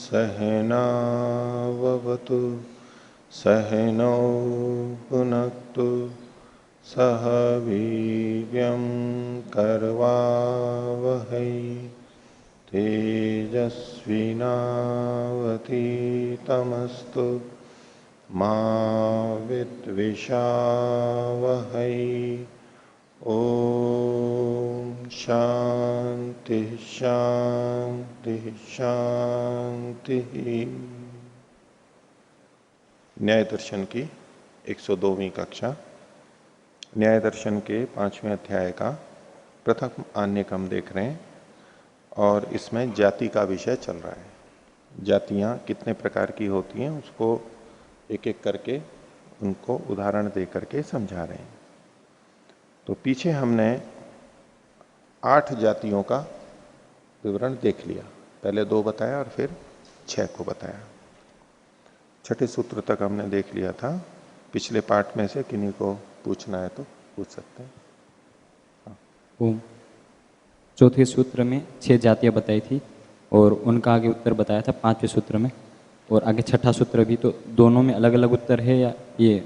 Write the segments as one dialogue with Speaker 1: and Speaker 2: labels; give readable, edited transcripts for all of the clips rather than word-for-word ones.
Speaker 1: सहनावतु सहनौ भुनक्तु सह वीर्यं करवावहै तेजस्विनावतीतमस्तु मा विद्विषावहै। ओम शांति शांति शांति। न्याय दर्शन की 102वीं कक्षा न्याय दर्शन के 5वें अध्याय का प्रथम आन्यक हम देख रहे हैं और इसमें जाति का विषय चल रहा है। जातियां कितने प्रकार की होती हैं उसको एक एक करके उनको उदाहरण दे करके समझा रहे हैं। तो पीछे हमने 8 जातियों का विवरण देख लिया, पहले 2 बताया और फिर 6 को बताया। छठे सूत्र तक हमने देख लिया था। पिछले पाठ में से किन्हीं को पूछना है तो पूछ सकते हैं।
Speaker 2: ओम। चौथे सूत्र में 6 जातियां बताई थी और उनका आगे उत्तर बताया था 5वें सूत्र में, और आगे छठा सूत्र भी। तो दोनों में अलग अलग उत्तर है या ये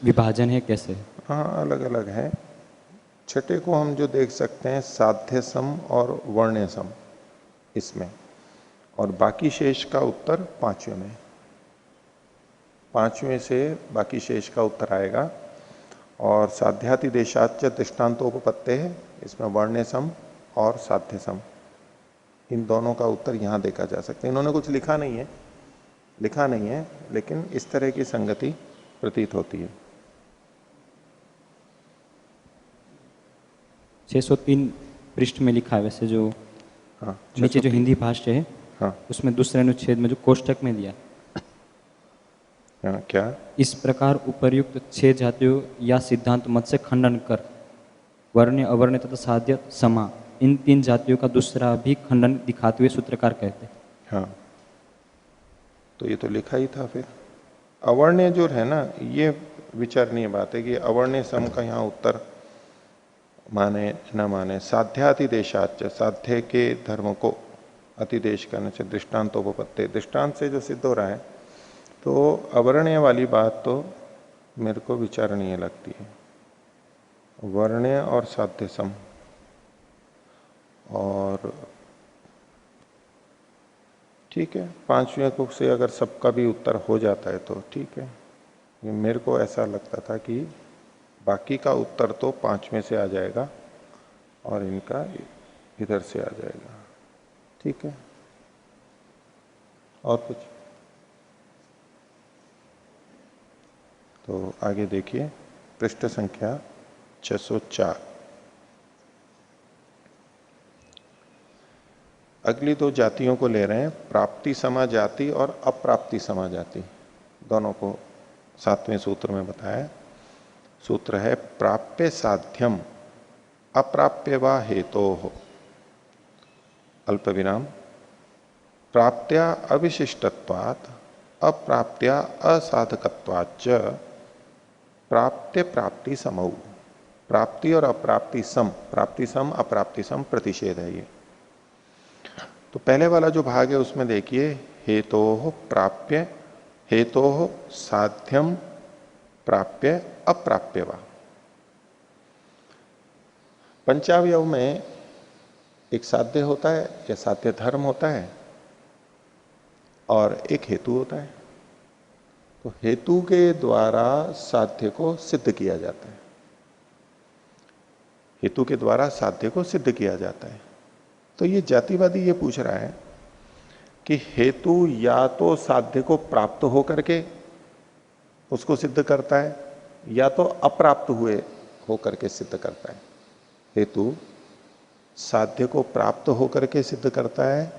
Speaker 2: विभाजन है, कैसे है?
Speaker 1: हाँ, अलग अलग है। छठे को हम जो देख सकते हैं साध्य सम और वर्ण्य सम इसमें, और बाकी शेष का उत्तर 5वें में। 5वें से बाकी शेष का उत्तर आएगा। और साध्याति देशाच दृष्टान्तोपपत्ते है, इसमें वर्ण्य सम और साध्य सम, इन दोनों का उत्तर यहां देखा जा सकता है। इन्होंने कुछ लिखा नहीं है, लेकिन इस तरह की संगति प्रतीत होती है।
Speaker 2: 603 पृष्ठ में लिखा है वैसे, जो
Speaker 1: हाँ,
Speaker 2: नीचे जो हिंदी भाष्य है,
Speaker 1: हाँ,
Speaker 2: उसमें दूसरे अनुच्छेद में जो कोष्टक में दिया,
Speaker 1: हाँ, क्या?
Speaker 2: इस प्रकार उपर्युक्त 6 जातियों या सिद्धांत मत से खंडन कर वर्ण्य अवर्ण्य तथा साध्य समा, इन 3 जातियों का दूसरा भी खंडन दिखाते हुए सूत्रकार कहते हैं।
Speaker 1: हाँ, तो ये तो लिखा ही था। फिर अवर्ण्य जो है ना, ये विचारणीय बात है कि अवर्ण्य सम का यहाँ उत्तर माने न माने। साध्यातिदेशाच, साध्य के धर्म को अतिदेश करने से दृष्टान्तोपपत्ति, दृष्टांत से जो सिद्ध हो रहा है, तो अवर्ण्य वाली बात तो मेरे को विचारणीय लगती है। वर्ण्य और साध्य सम, और ठीक है 5वें को से अगर सबका भी उत्तर हो जाता है तो ठीक है। मेरे को ऐसा लगता था कि बाकी का उत्तर तो 5वें से आ जाएगा और इनका इधर से आ जाएगा। ठीक है, और कुछ? तो आगे देखिए, पृष्ठ संख्या 604। अगली 2 जातियों को ले रहे हैं, प्राप्ति समा जाति और अप्राप्ति समा जाति। दोनों को 7वें सूत्र में बताया। सूत्र है प्राप्य साध्यम अप्राप्य वा हेतोः, अल्प विराम, प्राप्त्या अविशिष्टत्वात् अप्राप्त्या असाधकत्वाच्च प्राप्त्य प्राप्ति समौ। प्राप्ति और अप्राप्ति सम, प्राप्ति सम अप्राप्ति सम प्रतिषेध है ये। तो पहले वाला जो भाग है उसमें देखिए, हेतोः प्राप्य, हेतोः साध्यम प्राप्य अप्राप्य वा। पंचावयव में एक साध्य होता है या साध्य धर्म होता है और एक हेतु होता है। तो हेतु के द्वारा साध्य को सिद्ध किया जाता है, हेतु के द्वारा साध्य को सिद्ध किया जाता है। तो ये जातिवादी ये पूछ रहा है कि हेतु या तो साध्य को प्राप्त होकर के उसको सिद्ध करता है या तो अप्राप्त हुए होकर के सिद्ध करता है। हेतु साध्य को प्राप्त होकर के सिद्ध करता है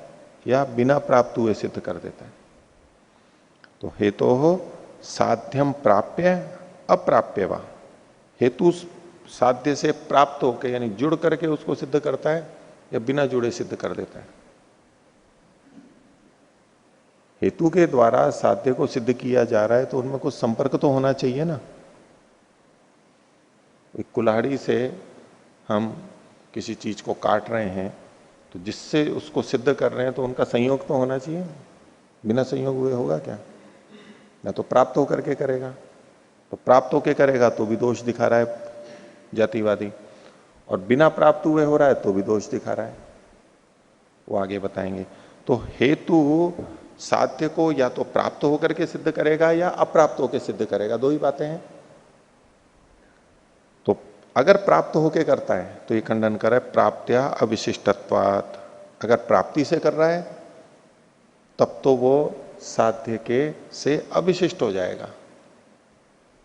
Speaker 1: या बिना प्राप्त हुए सिद्ध कर देता है। तो हेतु हो साध्यम प्राप्य अप्राप्य वा, हेतु साध्य से प्राप्त होकर यानी जुड़ करके उसको सिद्ध करता है या बिना जुड़े सिद्ध कर देता है? हेतु के द्वारा साध्य को सिद्ध किया जा रहा है तो उनमें कुछ संपर्क तो होना चाहिए ना। एक कुल्हाड़ी से हम किसी चीज को काट रहे हैं तो जिससे उसको सिद्ध कर रहे हैं तो उनका संयोग तो होना चाहिए। बिना संयोग हुए होगा क्या? ना तो प्राप्त होकर के करेगा, तो प्राप्त होकर करेगा तो भी दोष दिखा रहा है जातिवादी, और बिना प्राप्त हुए हो रहा है तो भी दोष दिखा रहा है। वो आगे बताएंगे। तो हेतु साध्य को या तो प्राप्त होकर के सिद्ध करेगा या अप्राप्त होकर सिद्ध करेगा, दो ही बातें हैं। तो अगर प्राप्त होकर करता है तो ये खंडन कर रहा है प्राप्त्या अविशिष्टत्वात्। अगर प्राप्ति से कर रहा है तब तो वो साध्य के से अविशिष्ट हो जाएगा,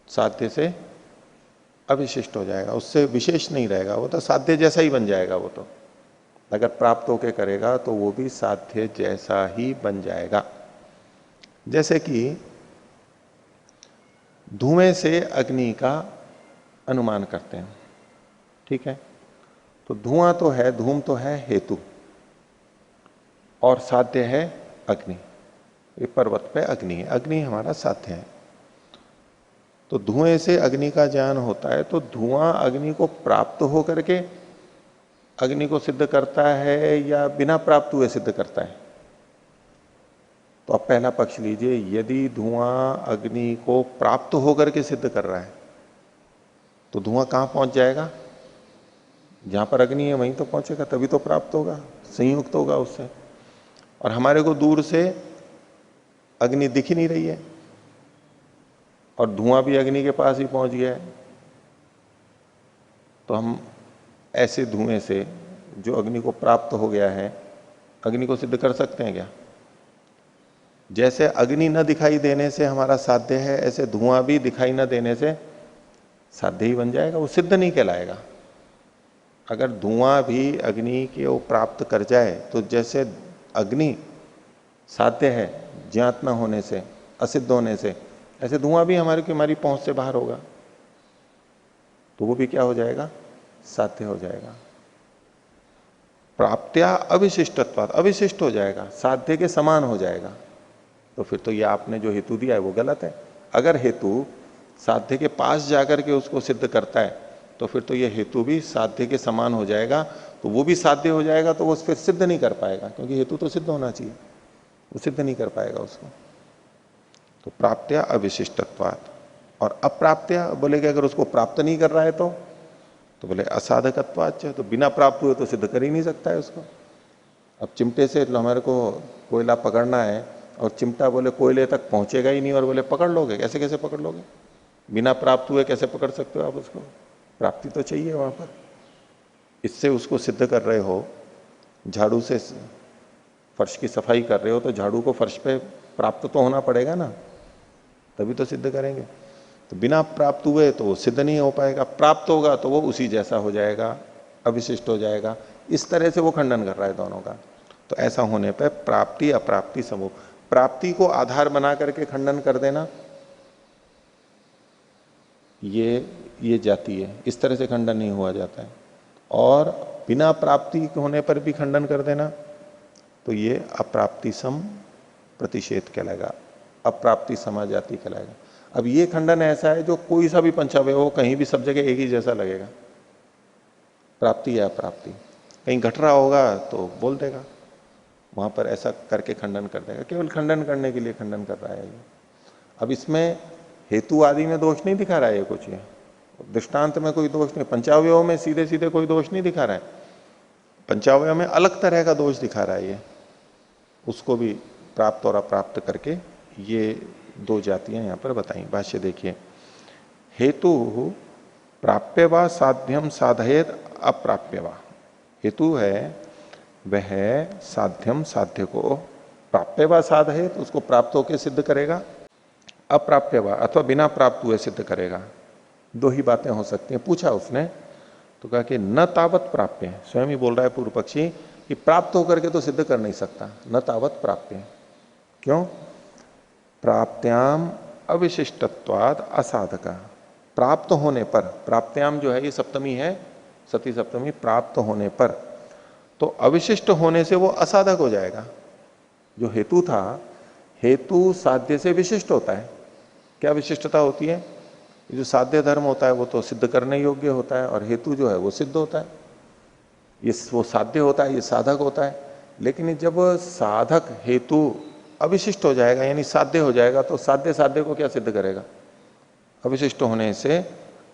Speaker 1: साध्य से अविशिष्ट हो जाएगा, उससे विशेष नहीं रहेगा, वो तो साध्य जैसा ही बन जाएगा। वो तो अगर प्राप्त होके करेगा तो वो भी साध्य जैसा ही बन जाएगा। जैसे कि धुएं से अग्नि का अनुमान करते हैं, ठीक है? तो धुआं तो है, धूम तो है हेतु, और साध्य है अग्नि। ये पर्वत पे अग्नि है, अग्नि हमारा साध्य है। तो धुएं से अग्नि का ज्ञान होता है तो धुआं अग्नि को प्राप्त होकर के अग्नि को सिद्ध करता है या बिना प्राप्त हुए सिद्ध करता है? तो अब पहला पक्ष लीजिए, यदि धुआं अग्नि को प्राप्त होकर के सिद्ध कर रहा है तो धुआं कहां पहुंच जाएगा? जहां पर अग्नि है वहीं तो पहुंचेगा, तभी तो प्राप्त होगा, संयुक्त होगा उससे। और हमारे को दूर से अग्नि दिख ही नहीं रही है और धुआं भी अग्नि के पास ही पहुंच गया है, तो हम ऐसे धुएं से जो अग्नि को प्राप्त हो गया है अग्नि को सिद्ध कर सकते हैं क्या? जैसे अग्नि न दिखाई देने से हमारा साध्य है, ऐसे धुआं भी दिखाई न देने से साध्य ही बन जाएगा, वो सिद्ध नहीं कहलाएगा। अगर धुआं भी अग्नि के वो प्राप्त कर जाए तो जैसे अग्नि साध्य है ज्ञात न होने से, असिद्ध होने से, ऐसे धुआं भी हमारी पहुंच से बाहर होगा, तो वो भी क्या हो जाएगा? साध्य हो जाएगा। प्राप्त्या अविशिष्टत्वात्, अविशिष्ट हो जाएगा, साध्य के समान हो जाएगा। तो फिर तो ये आपने जो हेतु दिया है वो गलत है। अगर हेतु साध्य के पास जाकर के उसको सिद्ध करता है तो फिर तो ये हेतु भी साध्य के समान हो जाएगा, तो वो भी साध्य हो जाएगा, तो वो फिर सिद्ध नहीं कर पाएगा, क्योंकि हेतु तो सिद्ध होना चाहिए, वो सिद्ध नहीं कर पाएगा उसको। तो प्राप्त्या अविशिष्टत्वात्। और अप्राप्त्या बोले कि अगर उसको प्राप्त नहीं कर रहा है तो बोले असाधकत्वाच्च, तो बिना प्राप्त हुए तो सिद्ध कर ही नहीं सकता है उसको। अब चिमटे से हमारे को कोयला पकड़ना है और चिमटा बोले कोयले तक पहुंचेगा ही नहीं, और बोले पकड़ लोगे, कैसे कैसे पकड़ लोगे? बिना प्राप्त हुए कैसे पकड़ सकते हो आप उसको? प्राप्ति तो चाहिए वहां पर। इससे उसको सिद्ध कर रहे हो, झाड़ू से फर्श की सफाई कर रहे हो तो झाड़ू को फर्श पे प्राप्त तो होना पड़ेगा ना, तभी तो सिद्ध करेंगे। तो बिना प्राप्त हुए तो वो सिद्ध नहीं हो पाएगा, प्राप्त होगा तो वो उसी जैसा हो जाएगा, अविशिष्ट हो जाएगा। इस तरह से वो खंडन कर रहा है दोनों का। तो ऐसा होने पर प्राप्ति अप्राप्ति समूह, प्राप्ति को आधार बना करके खंडन कर देना ये जाती है, इस तरह से खंडन नहीं हुआ जाता है। और बिना प्राप्ति होने पर भी खंडन कर देना तो ये अप्राप्ति सम प्रतिषेध कहलाएगा, अप्राप्ति समाजाति कहलाएगा। अब ये खंडन ऐसा है जो कोई सा भी पंचावय हो, कहीं भी सब जगह एक ही जैसा लगेगा, प्राप्ति या अप्राप्ति। कहीं घट रहा होगा तो बोल देगा, वहां पर ऐसा करके खंडन कर देगा, केवल खंडन करने के लिए खंडन कर रहा है ये। अब इसमें हेतु आदि में दोष नहीं दिखा रहा है ये कुछ, ये दृष्टांत में कोई दोष नहीं, पंचावयों में सीधे सीधे कोई दोष नहीं दिखा रहा है, पंचावयों में अलग तरह का दोष दिखा रहा है ये। उसको भी प्राप्त और अप्राप्त करके ये दो जातियां यहां पर बताई। भाष्य देखिए, हेतु प्राप्य व साध्यम साधयेत अप्राप्य व। हेतु है वह साध्यम साध्य को प्राप्य व साधयेत, उसको प्राप्त होकर सिद्ध करेगा, अप्राप्य व अथवा बिना प्राप्त हुए सिद्ध करेगा। दो ही बातें हो सकती हैं। पूछा उसने तो कहा कि न तावत प्राप्य, स्वयं ही बोल रहा है पूर्व पक्षी कि प्राप्त होकर के तो सिद्ध कर नहीं सकता, न तावत प्राप्य। क्यों? प्राप्त्याम अविशिष्टत्वाद असाधका, प्राप्त होने पर, प्राप्त्याम जो है ये सप्तमी है, सती सप्तमी, प्राप्त होने पर, तो अविशिष्ट होने से वो असाधक हो जाएगा। जो हेतु था, हेतु साध्य से विशिष्ट होता है। क्या विशिष्टता होती है? ये जो साध्य धर्म होता है वो तो सिद्ध करने योग्य होता है, और हेतु जो है वो सिद्ध होता है। ये वो साध्य होता है, ये साधक होता है। लेकिन जब साधक हेतु अविशिष्ट हो जाएगा, यानी साध्य हो जाएगा, तो साध्य साध्य को क्या सिद्ध करेगा? अविशिष्ट होने से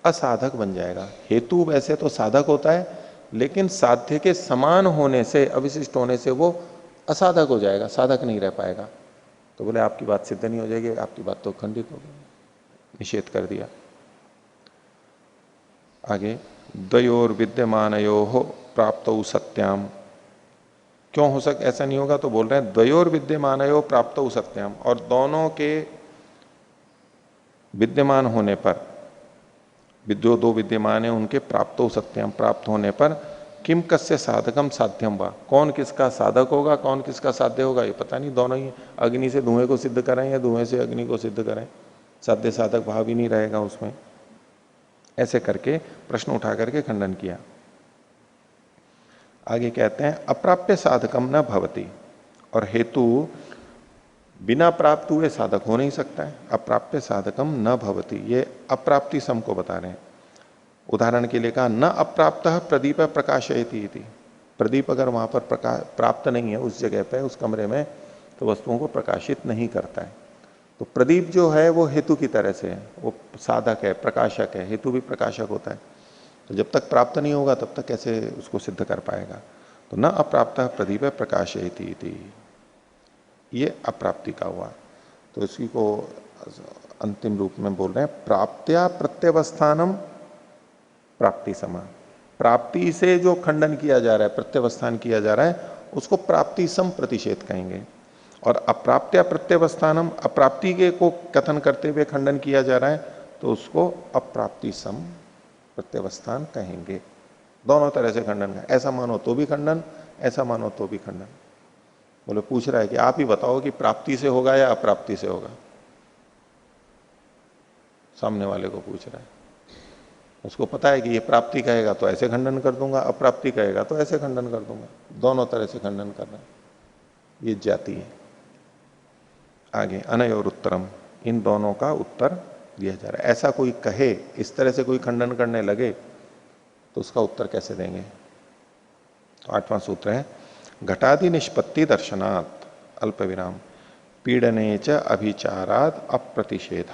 Speaker 1: असाधक बन जाएगा। हेतु वैसे तो साधक होता है, लेकिन साध्य के समान होने से, अविशिष्ट होने से वो असाधक हो जाएगा, साधक नहीं रह पाएगा। तो बोले आपकी बात सिद्ध नहीं हो जाएगी, आपकी बात तो खंडित हो गई, निषेध कर दिया। आगे, द्वयोर विद्यमानयो हो प्राप्त सत्याम, क्यों हो सक ऐसा नहीं होगा? तो बोल रहे हैं द्वयोर विद्यमानयो प्राप्त सत्याम, और दोनों के विद्यमान होने पर, जो दो विद्यमान है उनके प्राप्त सत्याम, प्राप्त होने पर, किम कस्य साधकम साध्यम वा, कौन किसका साधक होगा, कौन किसका साध्य होगा ये पता नहीं। दोनों ही अग्नि से धुएं को सिद्ध करें या धुएं से अग्नि को सिद्ध करें, साध्य साधक भाव ही नहीं रहेगा उसमें। ऐसे करके प्रश्न उठा करके खंडन किया। आगे कहते हैं अप्राप्य साधकम न भवति, और हेतु बिना प्राप्त हुए साधक हो नहीं सकता है। अप्राप्य साधकम न भवति, ये अप्राप्ति सम को बता रहे हैं। उदाहरण के लिए कहा न अप्राप्त प्रदीप प्रकाशयति, प्रदीप अगर वहां पर प्रकाश प्राप्त नहीं है उस जगह पे, उस कमरे में, तो वस्तुओं को प्रकाशित नहीं करता है। तो प्रदीप जो है वो हेतु की तरह से है, वो साधक है, प्रकाशक है, हेतु भी प्रकाशक होता है। तो जब तक प्राप्त नहीं होगा तब तक कैसे उसको सिद्ध कर पाएगा? तो न अप्राप्त प्रदीप प्रकाशयति, ये अप्राप्ति का हुआ। तो इसी को अंतिम रूप में बोल रहे हैं प्राप्त्या प्रत्यवस्थानम प्राप्ति समा, प्राप्ति से जो खंडन किया जा रहा है, प्रत्यवस्थान किया जा रहा है, उसको प्राप्ति सम प्रतिषेध कहेंगे। और अप्राप्त्या प्रत्यवस्थानम, अप्राप्ति के को कथन करते हुए खंडन किया जा रहा है, तो उसको अप्राप्ति सम प्रत्यवस्थान कहेंगे। दोनों तरह से खंडन का, ऐसा मानो तो भी खंडन, ऐसा मानो तो भी खंडन। बोले पूछ रहा है कि आप ही बताओ कि प्राप्ति से होगा या अप्राप्ति से होगा? सामने वाले को पूछ रहा है, उसको पता है कि ये प्राप्ति कहेगा तो ऐसे खंडन कर दूंगा, अप्राप्ति कहेगा तो ऐसे खंडन कर दूंगा। दोनों तरह से खंडन कर रहा है, ये जाति है। आगे अनयोर उत्तरम, इन दोनों का उत्तर दिया जा रहा है। ऐसा कोई कहे, इस तरह से कोई खंडन करने लगे, तो उसका उत्तर कैसे देंगे? तो 8वां सूत्र है घटादि निष्पत्ति दर्शनात् अल्प विराम पीड़ने च अभिचाराद अप्रतिषेध।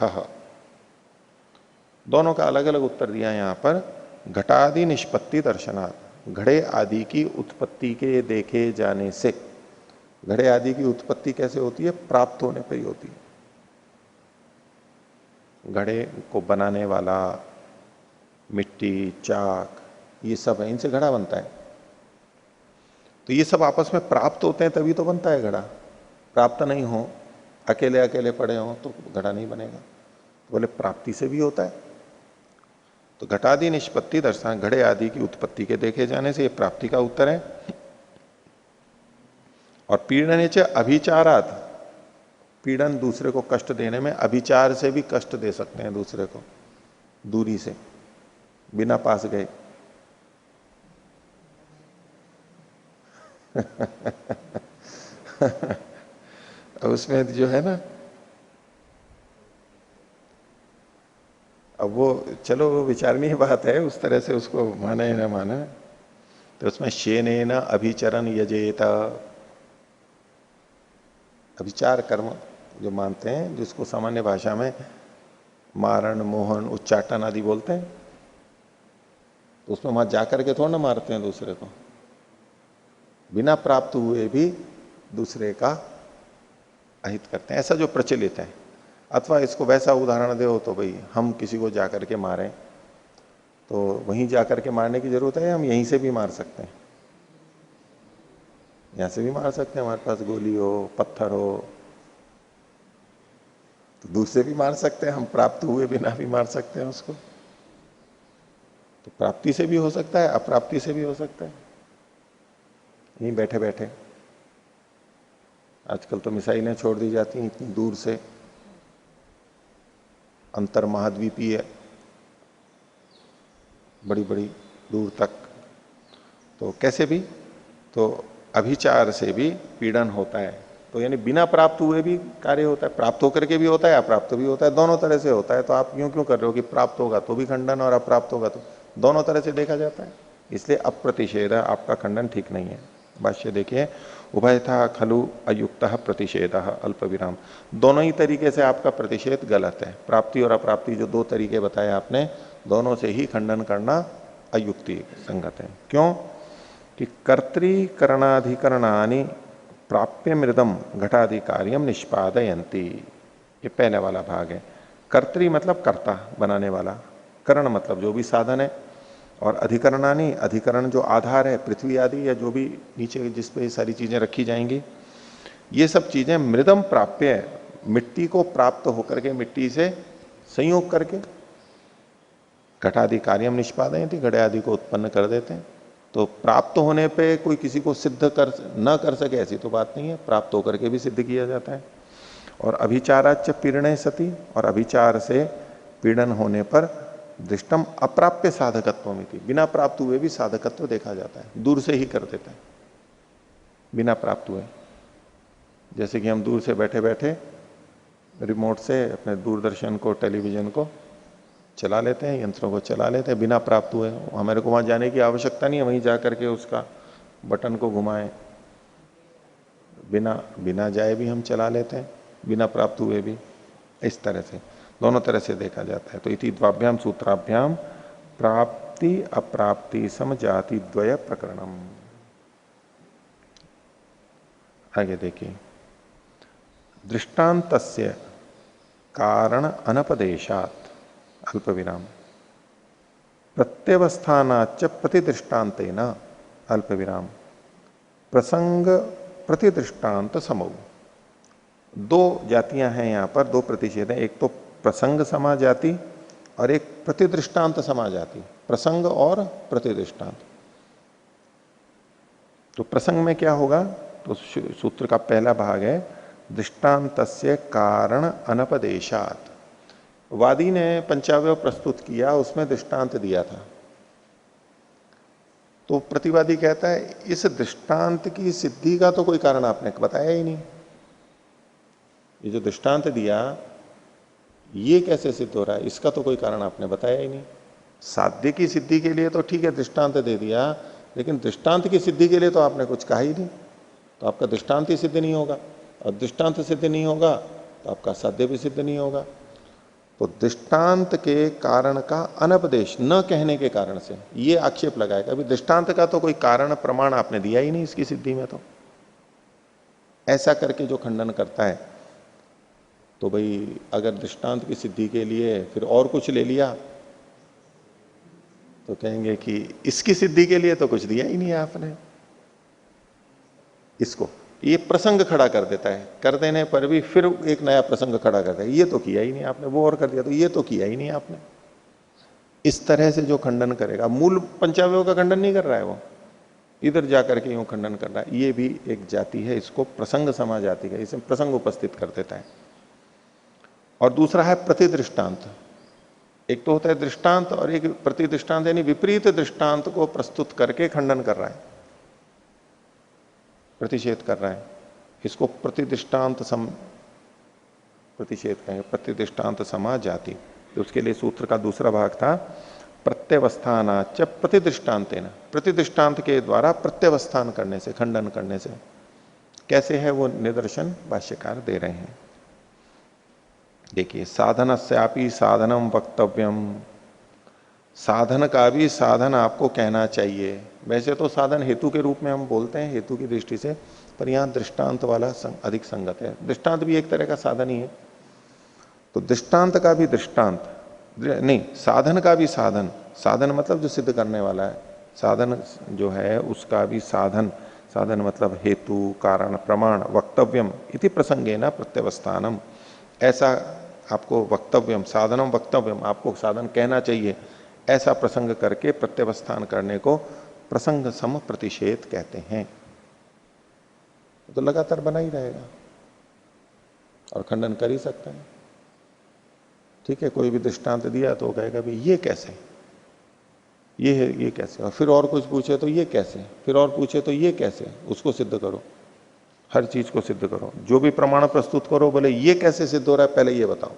Speaker 1: दोनों का अलग अलग उत्तर दिया यहां पर। घटादि निष्पत्ति दर्शनात्, घड़े आदि की उत्पत्ति के देखे जाने से। घड़े आदि की उत्पत्ति कैसे होती है? प्राप्त होने पर ही होती है। घड़े को बनाने वाला मिट्टी, चाक, ये सब है, इनसे घड़ा बनता है। तो ये सब आपस में प्राप्त होते हैं तभी तो बनता है घड़ा। प्राप्त नहीं हो, अकेले अकेले पड़े हो, तो घड़ा नहीं बनेगा। बोले प्राप्ति से भी होता है। तो घटादि निष्पत्ति दर्शन, घड़े आदि की उत्पत्ति के देखे जाने से, ये प्राप्ति का उत्तर है। और पीड़ने च अभिचारात, पीड़न दूसरे को कष्ट देने में, अभिचार से भी कष्ट दे सकते हैं दूसरे को, दूरी से, बिना पास गए। उसमें जो है ना, अब वो चलो वो विचारणीय बात है, उस तरह से उसको माने या न माने। तो उसमें शेने न अभिचरण यजेता, अभिचार कर्म जो मानते हैं, जिसको सामान्य भाषा में मारण, मोहन, उच्चाटन आदि बोलते हैं, तो उसमें वहां जाकर के थोड़ा ना मारते हैं दूसरे को, बिना प्राप्त हुए भी दूसरे का अहित करते हैं, ऐसा जो प्रचलित है। अथवा इसको वैसा उदाहरण दे तो भाई हम किसी को जाकर के मारें, तो वहीं जाकर के मारने की जरूरत है, हम यहीं से भी मार सकते हैं, यहां से भी मार सकते हैं, हमारे पास गोली हो, पत्थर हो, तो दूर से भी मार सकते हैं हम, प्राप्त हुए बिना भी मार सकते हैं उसको। तो प्राप्ति से भी हो सकता है, अप्राप्ति से भी हो सकता है, यहीं बैठे बैठे। आजकल तो मिसाइलें छोड़ दी जाती हैं इतनी दूर से, अंतर महाद्वीपीय बड़ी बड़ी दूर तक। तो कैसे भी, तो अभिचार से भी पीड़न होता है। तो यानी बिना प्राप्त हुए भी कार्य होता है, प्राप्त होकर के भी होता है, अप्राप्त भी होता है, दोनों तरह से होता है। तो आप यूं क्यों कर रहे हो कि प्राप्त होगा तो भी खंडन और अप्राप्त होगा तो, दोनों तरह से देखा जाता है। इसलिए अप्रतिषेध, आपका खंडन ठीक नहीं है। भाष्य देखिए, उभयथा खलु अयुक्त प्रतिषेध अल्प विराम, दोनों ही तरीके से आपका प्रतिषेध गलत है। प्राप्ति और अप्राप्ति जो दो तरीके बताए आपने, दोनों से ही खंडन करना अयुक्ति संगत है। क्यों कि कर्तृकरणाधिकरणानि प्राप्य मृदम घटाधिकार्यम निष्पादयंती, ये पहले वाला भाग है। कर्तरी मतलब कर्ता, बनाने वाला, करण मतलब जो भी साधन है, और अधिकरणानी, अधिकरण जो आधार है, पृथ्वी आदि या जो भी नीचे जिस पे सारी चीजें रखी जाएंगी, ये सब चीजें मृदम प्राप्य, मिट्टी को प्राप्त होकर के, मिट्टी से संयोग करके, घटादि कार्यम निष्पादयंती, घड़े आदि को उत्पन्न कर देते हैं। तो प्राप्त होने पे कोई किसी को सिद्ध कर न कर सके ऐसी तो बात नहीं है, प्राप्त होकर के भी सिद्ध किया जाता है। और अभिचाराच पीड़ने सती, और अभिचार से पीड़न होने पर दृष्टम अप्राप्य साधकत्व में थी, बिना प्राप्त हुए भी साधकत्व देखा जाता है, दूर से ही कर देता है बिना प्राप्त हुए। जैसे कि हम दूर से बैठे बैठे रिमोट से अपने दूरदर्शन को, टेलीविजन को चला लेते हैं, यंत्रों को चला लेते हैं बिना प्राप्त हुए। हमारे को वहां जाने की आवश्यकता नहीं है, वहीं जा करके उसका बटन को घुमाएं, बिना बिना जाए भी हम चला लेते हैं, बिना प्राप्त हुए भी। इस तरह से दोनों तरह से देखा जाता है। तो इति द्वाभ्याम सूत्राभ्याम प्राप्ति अप्राप्ति समजाति द्वय प्रकरणम। आगे देखिए, दृष्टांतस्य कारण अनपदेशात अल्प विराम प्रत्यवस्थानाच प्रतिदृष्टांतेन अल्प विराम प्रसंग प्रतिदृष्टांत समौ। दो जातियां हैं यहां पर, दो प्रतिषेध हैं, एक तो प्रसंग समा जाति और एक प्रतिदृष्टांत समा जाति। प्रसंग और प्रतिदृष्टांत। तो प्रसंग में क्या होगा, तो सूत्र का पहला भाग है दृष्टांतस्य कारण अनपदेशात। वादी ने पंचावय प्रस्तुत किया, उसमें दृष्टांत दिया था। तो प्रतिवादी कहता है इस दृष्टांत की सिद्धि का तो कोई कारण आपने बताया ही नहीं। ये जो दृष्टांत दिया ये कैसे सिद्ध हो रहा है, इसका तो कोई कारण आपने बताया ही नहीं। साध्य की सिद्धि के लिए तो ठीक है दृष्टांत दे दिया, लेकिन दृष्टांत की सिद्धि के लिए तो आपने कुछ कहा ही नहीं। तो आपका दृष्टांत ही सिद्ध नहीं होगा, और दृष्टांत सिद्ध नहीं होगा तो आपका साध्य भी सिद्ध नहीं होगा। तो दृष्टांत के कारण का अनपदेश, न कहने के कारण से ये आक्षेप लगाएगा, अभी दृष्टांत का तो कोई कारण प्रमाण आपने दिया ही नहीं इसकी सिद्धि में। तो ऐसा करके जो खंडन करता है, तो भाई अगर दृष्टांत की सिद्धि के लिए फिर और कुछ ले लिया तो कहेंगे कि इसकी सिद्धि के लिए तो कुछ दिया ही नहीं है आपने। इसको ये प्रसंग खड़ा कर देता है, कर देने पर भी फिर एक नया प्रसंग खड़ा करता है, ये तो किया ही नहीं आपने, वो और कर दिया तो ये तो किया ही नहीं आपने। इस तरह से जो खंडन करेगा, मूल पंचावयों का खंडन नहीं कर रहा है वो, इधर जाकर के यूं खंडन कर रहा है, ये भी एक जाति है, इसको प्रसंग समा जाति का, इसे प्रसंग उपस्थित कर देता है। और दूसरा है प्रतिदृष्टांत। एक तो होता है दृष्टांत और एक प्रतिदृष्टांत, यानी विपरीत दृष्टांत को प्रस्तुत करके खंडन कर रहा है, प्रतिषेध कर रहा है। इसको प्रतिदृष्टांत प्रतिषेध कहेंगे, प्रतिदृष्टांत समा जाति। तो उसके लिए सूत्र का दूसरा भाग था प्रत्यवस्थानाच प्रतिदृष्टांतेन, प्रतिदृष्टांत के द्वारा प्रत्यवस्थान करने से, खंडन करने से। कैसे है वो निदर्शन भाष्यकार दे रहे हैं। देखिए, साधनस्यापि साधनम वक्तव्यम, साधन का भी साधन आपको कहना चाहिए। वैसे तो साधन हेतु के रूप में हम बोलते हैं, हेतु की दृष्टि से, पर यहां दृष्टांत वाला अधिक संगत है। दृष्टांत भी एक तरह का साधन ही है, तो दृष्टांत का भी दृष्टांत नहीं, साधन का भी साधन, साधन मतलब जो सिद्ध करने वाला है, साधन जो है उसका भी साधन, साधन मतलब हेतु, कारण, प्रमाण, वक्तव्यम इति प्रसंगेन प्रत्यवस्थानम, ऐसा आपको वक्तव्यम, साधनम वक्तव्यम, आपको साधन कहना चाहिए, ऐसा प्रसंग करके प्रत्यवस्थान करने को प्रसंग सम प्रतिषेध कहते हैं। तो लगातार बना ही रहेगा और खंडन कर ही सकता है। ठीक है, कोई भी दृष्टांत दिया तो कहेगा भी ये कैसे, ये है, ये कैसे, और फिर और कुछ पूछे तो ये कैसे, फिर और पूछे तो ये कैसे, उसको सिद्ध करो, हर चीज को सिद्ध करो। जो भी प्रमाण प्रस्तुत करो बोले ये कैसे सिद्ध हो रहा है, पहले ये बताओ।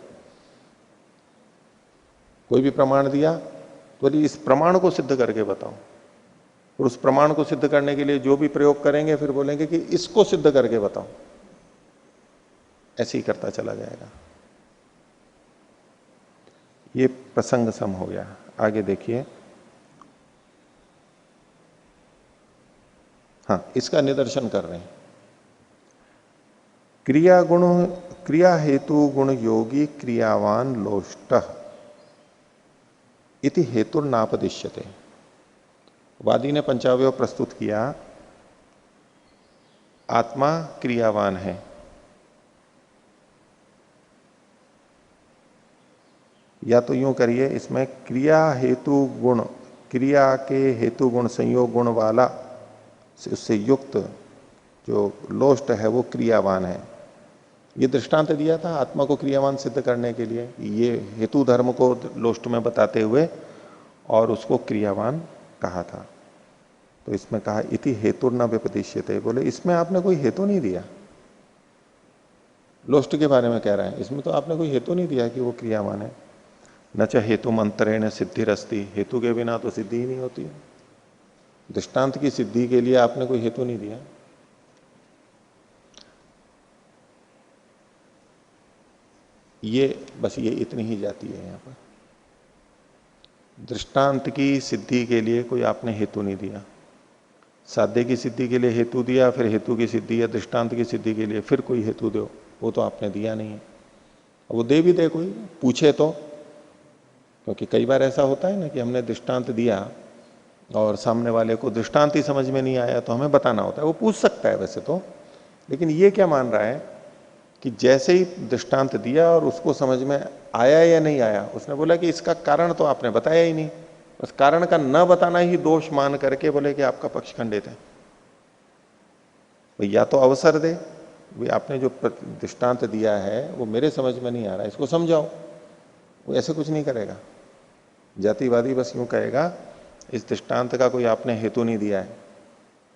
Speaker 1: कोई भी प्रमाण दिया तो बोले इस प्रमाण को सिद्ध करके बताओ, और उस प्रमाण को सिद्ध करने के लिए जो भी प्रयोग करेंगे फिर बोलेंगे कि इसको सिद्ध करके बताओ। ऐसे ही करता चला जाएगा। ये प्रसंग सम हो गया। आगे देखिए, हाँ, इसका निदर्शन कर रहे हैं। क्रिया गुण, क्रिया हेतु गुण योगी क्रियावान लोष्ट इति हेतुर्नापदिश्यते। वादी ने पंचावयव प्रस्तुत किया, आत्मा क्रियावान है, या तो यूं करिए इसमें क्रिया हेतु गुण, क्रिया के हेतु गुण संयोग गुण वाला उससे युक्त जो लोष्ट है वो क्रियावान है। ये दृष्टांत दिया था आत्मा को क्रियावान सिद्ध करने के लिए, ये हेतु धर्म को लोष्ट में बताते हुए और उसको क्रियावान कहा था। तो इसमें कहा इति हेतु न व्यपदिश्यते, बोले इसमें आपने कोई हेतु नहीं दिया। लोष्ट के बारे में कह रहे हैं, इसमें तो आपने कोई हेतु नहीं दिया कि वो क्रियावान है। न च हेतु मंत्रेण सिद्धिरस्ति, हेतु के बिना तो सिद्धि ही नहीं होती। दृष्टांत की सिद्धि के लिए आपने कोई हेतु नहीं दिया। ये बस ये इतनी ही जाती है यहां पर। दृष्टांत की सिद्धि के लिए कोई आपने हेतु नहीं दिया। साध्य की सिद्धि के लिए हेतु दिया, फिर हेतु की सिद्धि या दृष्टांत की सिद्धि के लिए फिर कोई हेतु दो, वो तो आपने दिया नहीं है। वो दे भी दे कोई पूछे तो, क्योंकि कई बार ऐसा होता है ना कि हमने दृष्टांत दिया और सामने वाले को दृष्टांत ही समझ में नहीं आया तो हमें बताना होता है। वो पूछ सकता है वैसे तो, लेकिन ये क्या मान रहा है कि जैसे ही दृष्टांत दिया और उसको समझ में आया या नहीं आया, उसने बोला कि इसका कारण तो आपने बताया ही नहीं, बस कारण का न बताना ही दोष मान करके बोले कि आपका पक्ष खंडित है। या तो अवसर दे, भाई आपने जो दृष्टांत दिया है वो मेरे समझ में नहीं आ रहा, इसको समझाओ। वो ऐसे कुछ नहीं करेगा। जातिवादी बस यूं कहेगा इस दृष्टांत का कोई आपने हेतु नहीं दिया है,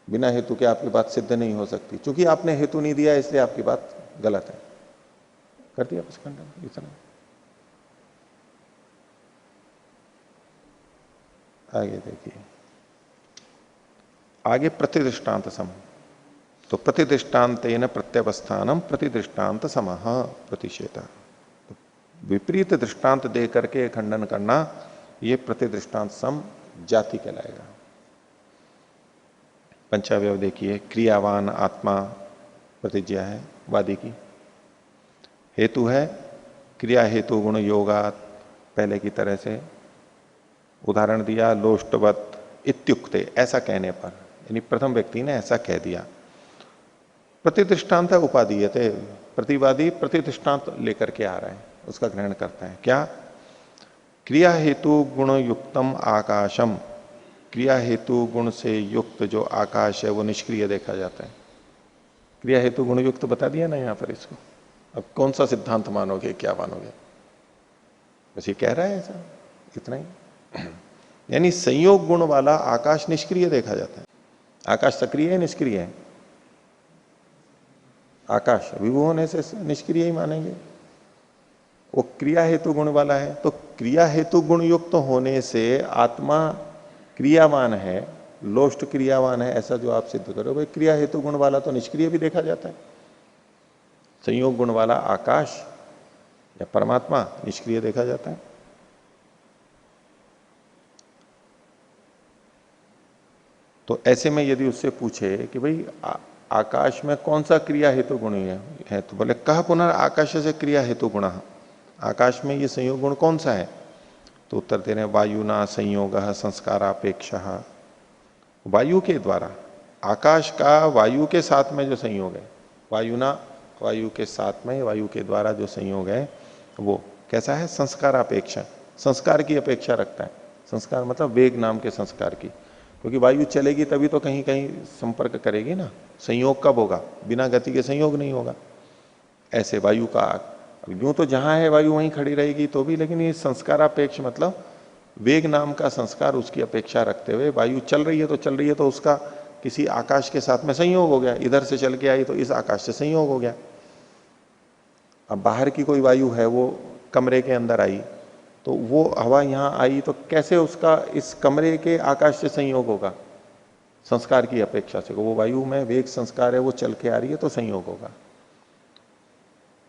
Speaker 1: बिना हेतु के आपकी बात सिद्ध नहीं हो सकती, क्योंकि आपने हेतु नहीं दिया इसलिए आपकी बात गलत है। कर दिया बस खंडन, इतना। आगे देखिए, आगे प्रतिदृष्टांत सम। तो प्रतिदृष्टांत प्रत्यवस्थानम प्रतिदृष्टांत समः प्रतिषेध। विपरीत दृष्टांत दे करके खंडन करना, ये प्रतिदृष्टांत सम जाति कहलाएगा। पंचावयव देखिए, क्रियावान आत्मा प्रतिज्ञा है वादी की, हेतु है क्रिया हेतु गुण योगात, पहले की तरह से उदाहरण दिया लोष्टवत इत्युक्ते, ऐसा कहने पर, यानी प्रथम व्यक्ति ने ऐसा कह दिया। प्रतिदृष्टांत उपादीयते, प्रतिवादी प्रतिदृष्टांत लेकर के आ रहा है, उसका ग्रहण करता है। क्या? क्रिया हेतु गुण युक्तम आकाशम, क्रिया हेतु गुण से युक्त जो आकाश है वो निष्क्रिय देखा जाता है। क्रिया हेतु गुण युक्त बता दिया ना यहां पर इसको। अब कौन सा सिद्धांत मानोगे, क्या मानोगे? बस ये कह रहा है ऐसा, इतना ही। यानी संयोग गुण वाला आकाश निष्क्रिय देखा जाता है। आकाश सक्रिय है निष्क्रिय है? आकाश विभू होने से निष्क्रिय ही मानेंगे। वो क्रिया हेतु गुण वाला है, तो क्रिया हेतु गुण युक्त होने से आत्मा क्रियावान है, लोष्ट क्रियावान है, ऐसा जो आप सिद्ध करो। भाई क्रिया हेतु गुण वाला तो निष्क्रिय भी देखा जाता है। संयोग गुण वाला आकाश या परमात्मा निष्क्रिय देखा जाता है। तो ऐसे में यदि उससे पूछे कि भाई आकाश में कौन सा क्रिया हेतु गुण है, तो बोले कह पुनः आकाश से क्रिया हेतु गुण, आकाश में ये संयोग गुण कौन सा है? तो उत्तर दे रहे हैं वायुना संयोग संस्कारापेक्षा, वायु के द्वारा, आकाश का वायु के साथ में जो संयोग है, वायुना वायु के साथ में, वायु के द्वारा जो संयोग है वो कैसा है? संस्कारापेक्षा, संस्कार की अपेक्षा रखता है। संस्कार मतलब वेग नाम के संस्कार की, क्योंकि वायु चलेगी तभी तो कहीं कहीं संपर्क करेगी ना। संयोग कब होगा? बिना गति के संयोग नहीं होगा। ऐसे वायु का यूं तो जहां है वायु वहीं खड़ी रहेगी तो भी, लेकिन ये संस्कारापेक्ष मतलब वेग नाम का संस्कार उसकी अपेक्षा रखते हुए वायु चल रही है तो चल रही है, तो उसका किसी आकाश के साथ में संयोग हो गया, इधर से चल के आई तो इस आकाश से संयोग हो गया। अब बाहर की कोई वायु है, वो कमरे के अंदर आई, तो वो हवा यहां आई तो कैसे उसका इस कमरे के आकाश से संयोग होगा? संस्कार की अपेक्षा से। वो वायु में वेग संस्कार है, वो चल के आ रही है तो संयोग होगा।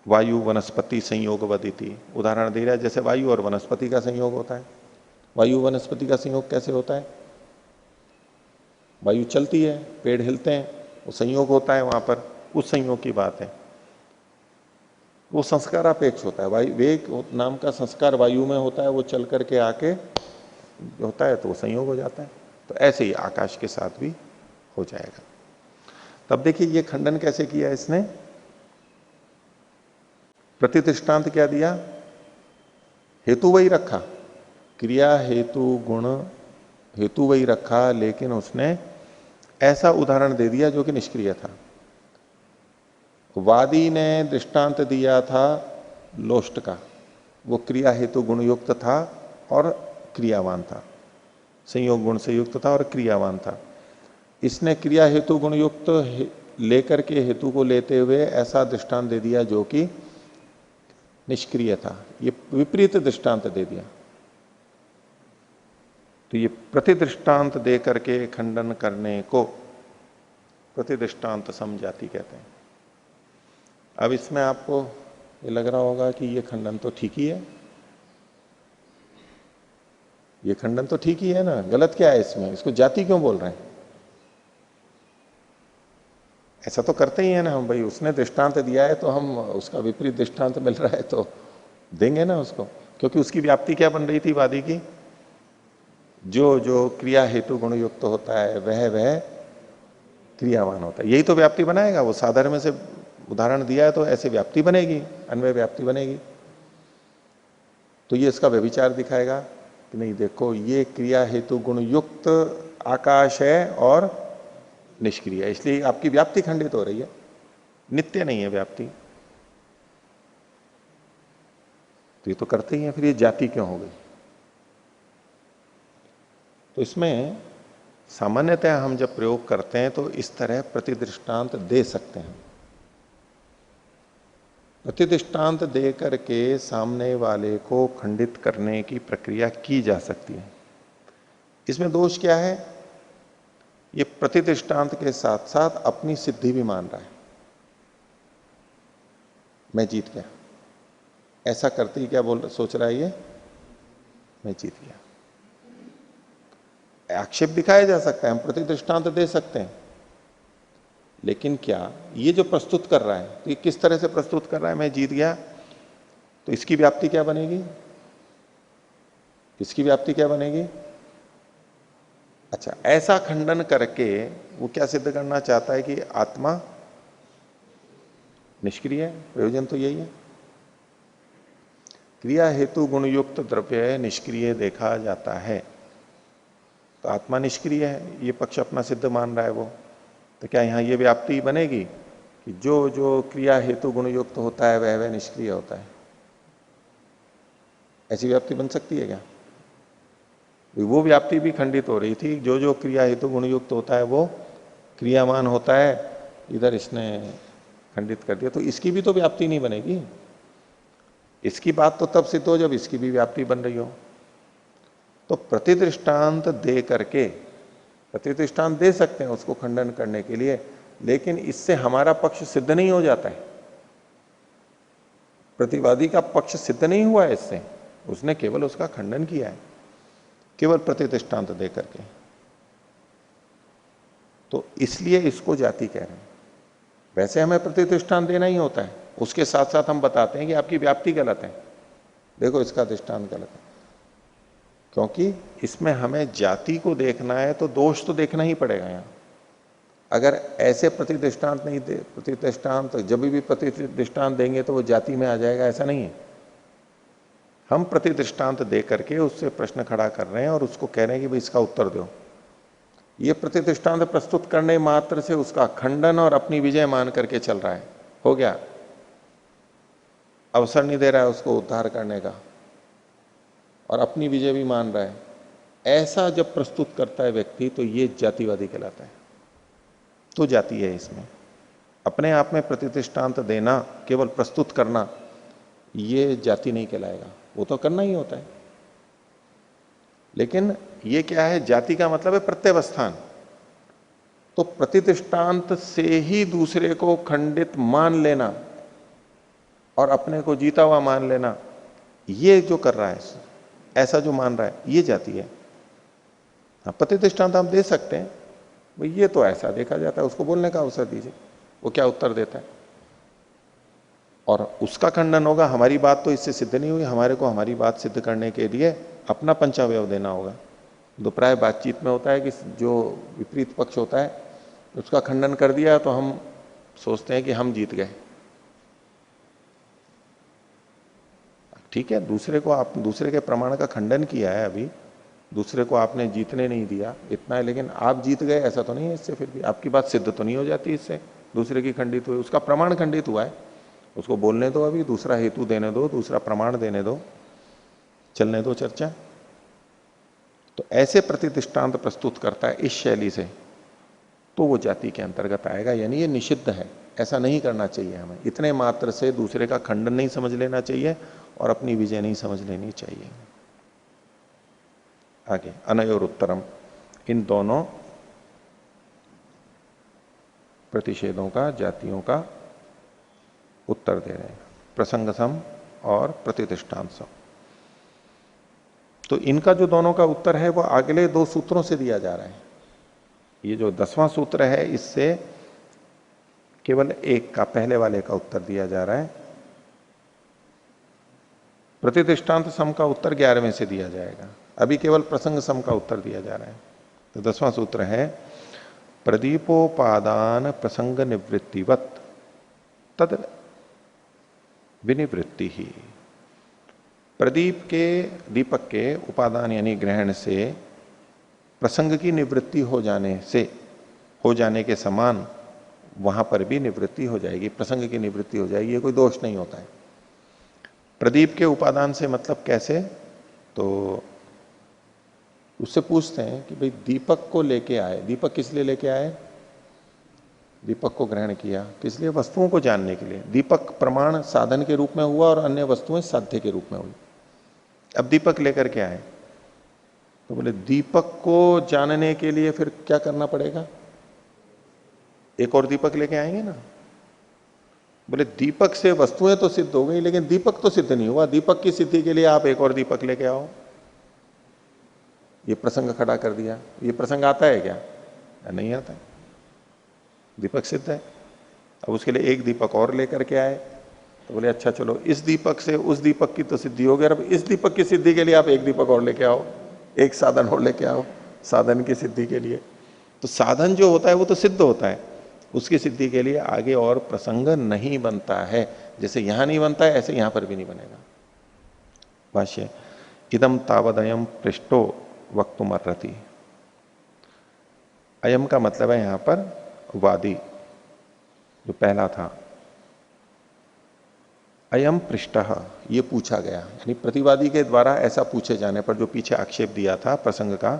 Speaker 1: वायु वनस्पति संयोग वदिति, उदाहरण दे रहा है, जैसे वायु और वनस्पति का संयोग होता है। वायु वनस्पति का संयोग कैसे होता है? वायु चलती है, पेड़ हिलते हैं, वो संयोग होता है वहां पर, उस संयोग की बात है। वो संस्कारापेक्ष होता है। वायु वेग नाम का संस्कार वायु में होता है, वो चल करके आके होता है तो वो संयोग हो जाता है। तो ऐसे ही आकाश के साथ भी हो जाएगा। तब देखिए ये खंडन कैसे किया इसने। प्रतिदृष्टांत क्या दिया? हेतु वही रखा, क्रिया हेतु गुण हेतु वही रखा, लेकिन उसने ऐसा उदाहरण दे दिया जो कि निष्क्रिय था। वादी ने दृष्टांत दिया था लोष्ट का, वो क्रिया हेतु गुण युक्त था और क्रियावान था, संयोग गुण से युक्त था और क्रियावान था। इसने क्रिया हेतु गुण युक्त लेकर के हेतु को लेते हुए ऐसा दृष्टांत दे दिया जो कि निष्क्रिय था। ये विपरीत दृष्टांत दे दिया। तो ये प्रतिदृष्टांत दे करके खंडन करने को प्रतिदृष्टांत समझाती कहते हैं। अब इसमें आपको ये लग रहा होगा कि ये खंडन तो ठीक ही है, ये खंडन तो ठीक ही है ना, गलत क्या है इसमें, इसको जाति क्यों बोल रहे हैं? ऐसा तो करते ही है ना हम, भाई उसने दृष्टांत दिया है तो हम उसका विपरीत दृष्टांत मिल रहा है तो देंगे ना उसको, क्योंकि उसकी व्याप्ति क्या बन रही थी वादी की? जो जो क्रिया हेतु गुण युक्त होता है वह क्रियावान होता है, यही तो व्याप्ति बनाएगा। वो साधारण में से उदाहरण दिया है तो ऐसे व्याप्ति बनेगी, अन्वय व्याप्ति बनेगी। तो ये इसका व्यभिचार दिखाएगा कि नहीं, देखो ये क्रिया हेतु गुण युक्त आकाश है और निष्क्रिय है, इसलिए आपकी व्याप्ति खंडित हो रही है, नित्य नहीं है व्याप्ति। तो ये तो करते ही है, फिर ये जाति क्यों हो गई? तो इसमें सामान्यतः हम जब प्रयोग करते हैं तो इस तरह प्रतिदृष्टांत दे सकते हैं। प्रतिदृष्टांत दे करके सामने वाले को खंडित करने की प्रक्रिया की जा सकती है। इसमें दोष क्या है? ये प्रतिदृष्टांत के साथ साथ अपनी सिद्धि भी मान रहा है, मैं जीत गया। ऐसा करते ही क्या सोच रहा है ये? मैं जीत गया। आक्षेप दिखाया जा सकता है, हम प्रतिदृष्टांत दे सकते हैं, लेकिन क्या ये जो प्रस्तुत कर रहा है तो ये किस तरह से प्रस्तुत कर रहा है? मैं जीत गया, तो इसकी व्याप्ति क्या बनेगी? इसकी व्याप्ति क्या बनेगी? अच्छा, ऐसा खंडन करके वो क्या सिद्ध करना चाहता है कि आत्मा निष्क्रिय है। प्रयोजन तो यही है। क्रिया हेतु गुण युक्त द्रव्य निष्क्रिय देखा जाता है तो आत्मा निष्क्रिय है, ये पक्ष अपना सिद्ध मान रहा है वो। तो क्या यहां ये व्याप्ति बनेगी कि जो जो क्रिया हेतु गुण युक्त होता है वह निष्क्रिय होता है? ऐसी व्याप्ति बन सकती है क्या? वो व्याप्ति भी खंडित हो रही थी, जो जो क्रिया हेतु गुण युक्त होता है वो क्रियामान होता है, इधर इसने खंडित कर दिया, तो इसकी भी तो व्याप्ति नहीं बनेगी। इसकी बात तो तब सिद्ध हो जब इसकी भी व्याप्ति बन रही हो। तो प्रतिदृष्टांत दे करके, प्रतिदृष्टांत दे सकते हैं उसको खंडन करने के लिए, लेकिन इससे हमारा पक्ष सिद्ध नहीं हो जाता है, प्रतिवादी का पक्ष सिद्ध नहीं हुआ है इससे, उसने केवल उसका खंडन किया है, केवल प्रतिदृष्टांत दे करके। तो इसलिए इसको जाति कह रहे हैं। वैसे हमें प्रतिदृष्टांत देना ही होता है, उसके साथ साथ हम बताते हैं कि आपकी व्याप्ति गलत है, देखो इसका दृष्टांत गलत है, क्योंकि इसमें हमें जाति को देखना है तो दोष तो देखना ही पड़ेगा। यहां अगर ऐसे प्रतिदृष्टांत नहीं दे, प्रतिदृष्टांत जब भी प्रतिदृष्टांत देंगे तो वो जाति में आ जाएगा, ऐसा नहीं है। हम प्रतिदृष्टांत दे करके उससे प्रश्न खड़ा कर रहे हैं और उसको कह रहे हैं कि भाई इसका उत्तर दो। ये प्रतिदृष्टांत प्रस्तुत करने मात्र से उसका खंडन और अपनी विजय मान करके चल रहा है, हो गया, अवसर नहीं दे रहा है उसको उद्धार करने का। और अपनी विजय भी मान रहा है, ऐसा जब प्रस्तुत करता है व्यक्ति, तो ये जातिवादी कहलाता है। तो जाति है इसमें। अपने आप में प्रतिष्ठांत देना, केवल प्रस्तुत करना, ये जाति नहीं कहलाएगा, वो तो करना ही होता है। लेकिन ये क्या है, जाति का मतलब है प्रत्यवस्थान। तो प्रतिष्ठांत से ही दूसरे को खंडित मान लेना और अपने को जीता हुआ मान लेना, ये जो कर रहा है, ऐसा जो मान रहा है, ये जाति है। हाँ, प्रतिष्ठांत हम दे सकते हैं, भाई ये तो ऐसा देखा जाता है, उसको बोलने का अवसर दीजिए, वो क्या उत्तर देता है। और उसका खंडन होगा, हमारी बात तो इससे सिद्ध नहीं हुई, हमारे को हमारी बात सिद्ध करने के लिए अपना पंचावयव देना होगा। तो प्राय बातचीत में होता है कि जो विपरीत पक्ष होता है उसका खंडन कर दिया तो हम सोचते हैं कि हम जीत गए। ठीक है, दूसरे के प्रमाण का खंडन किया है, अभी दूसरे को आपने जीतने नहीं दिया, इतना है, लेकिन आप जीत गए ऐसा तो नहीं है। इससे फिर भी आपकी बात सिद्ध तो नहीं हो जाती, इससे दूसरे की खंडित हुई, उसका प्रमाण खंडित हुआ है, उसको बोलने दो, अभी दूसरा हेतु देने दो, दूसरा प्रमाण देने दो, चलने दो चर्चा। तो ऐसे प्रतिष्ठांत प्रस्तुत करता है इस शैली से, तो वो जाति के अंतर्गत आएगा, यानी ये निषिद्ध है, ऐसा नहीं करना चाहिए हमें। इतने मात्र से दूसरे का खंडन नहीं समझ लेना चाहिए और अपनी विजय नहीं समझ लेनी चाहिए। आगे अनयोर उत्तरम, इन दोनों प्रतिषेधों का, जातियों का उत्तर दे रहे हैं, प्रसंग सम और प्रतिष्ठांत सम। तो इनका जो दोनों का उत्तर है वो अगले दो सूत्रों से दिया जा रहा है। ये जो 10वां सूत्र है, इससे केवल एक का, पहले वाले का उत्तर दिया जा रहा है। प्रतिष्ठांत सम का उत्तर 11वें से दिया जाएगा, अभी केवल प्रसंग सम का उत्तर दिया जा रहा है। तो 10वां सूत्र है, प्रदीपोपादान प्रसंग निवृत्तिवत तद विनिवृत्ति ही। प्रदीप के, दीपक के उपादान यानी ग्रहण से प्रसंग की निवृत्ति हो जाने के समान वहां पर भी निवृत्ति हो जाएगी, प्रसंग की निवृत्ति हो जाएगी, ये कोई दोष नहीं होता है। प्रदीप के उपादान से मतलब कैसे, तो उससे पूछते हैं कि भाई दीपक को लेके आए, दीपक किस लिए लेके आए, दीपक को ग्रहण किया किस लिए, वस्तुओं को जानने के लिए। दीपक प्रमाण साधन के रूप में हुआ और अन्य वस्तुएं साध्य के रूप में हुई। अब दीपक लेकर के आए, तो बोले दीपक को जानने के लिए फिर क्या करना पड़ेगा, एक और दीपक लेके आएंगे ना। बोले दीपक से वस्तुएं तो सिद्ध हो गई, लेकिन दीपक तो सिद्ध नहीं हुआ, दीपक की सिद्धि के लिए आप एक और दीपक लेके आओ। ये प्रसंग खड़ा कर दिया। ये प्रसंग आता है क्या, नहीं आता है, दीपक सिद्ध है। अब उसके लिए एक दीपक और लेकर के आए, तो बोले अच्छा चलो इस दीपक से उस दीपक की तो सिद्धि हो गई, अब इस दीपक की सिद्धि के लिए आप एक दीपक और लेके आओ, एक साधन और लेके आओ साधन की सिद्धि के लिए। तो साधन जो होता है वो तो सिद्ध होता है, उसकी सिद्धि के लिए आगे और प्रसंग नहीं बनता है। जैसे यहां नहीं बनता है, ऐसे यहां पर भी नहीं बनेगा। भाष्य, इदम तावदयम पृष्ठो वक्तुम अर्हति। अयम का मतलब है यहां पर वादी, जो पहला था, अयम पृष्ठः, ये पूछा गया, यानी प्रतिवादी के द्वारा ऐसा पूछे जाने पर जो पीछे आक्षेप दिया था प्रसंग का,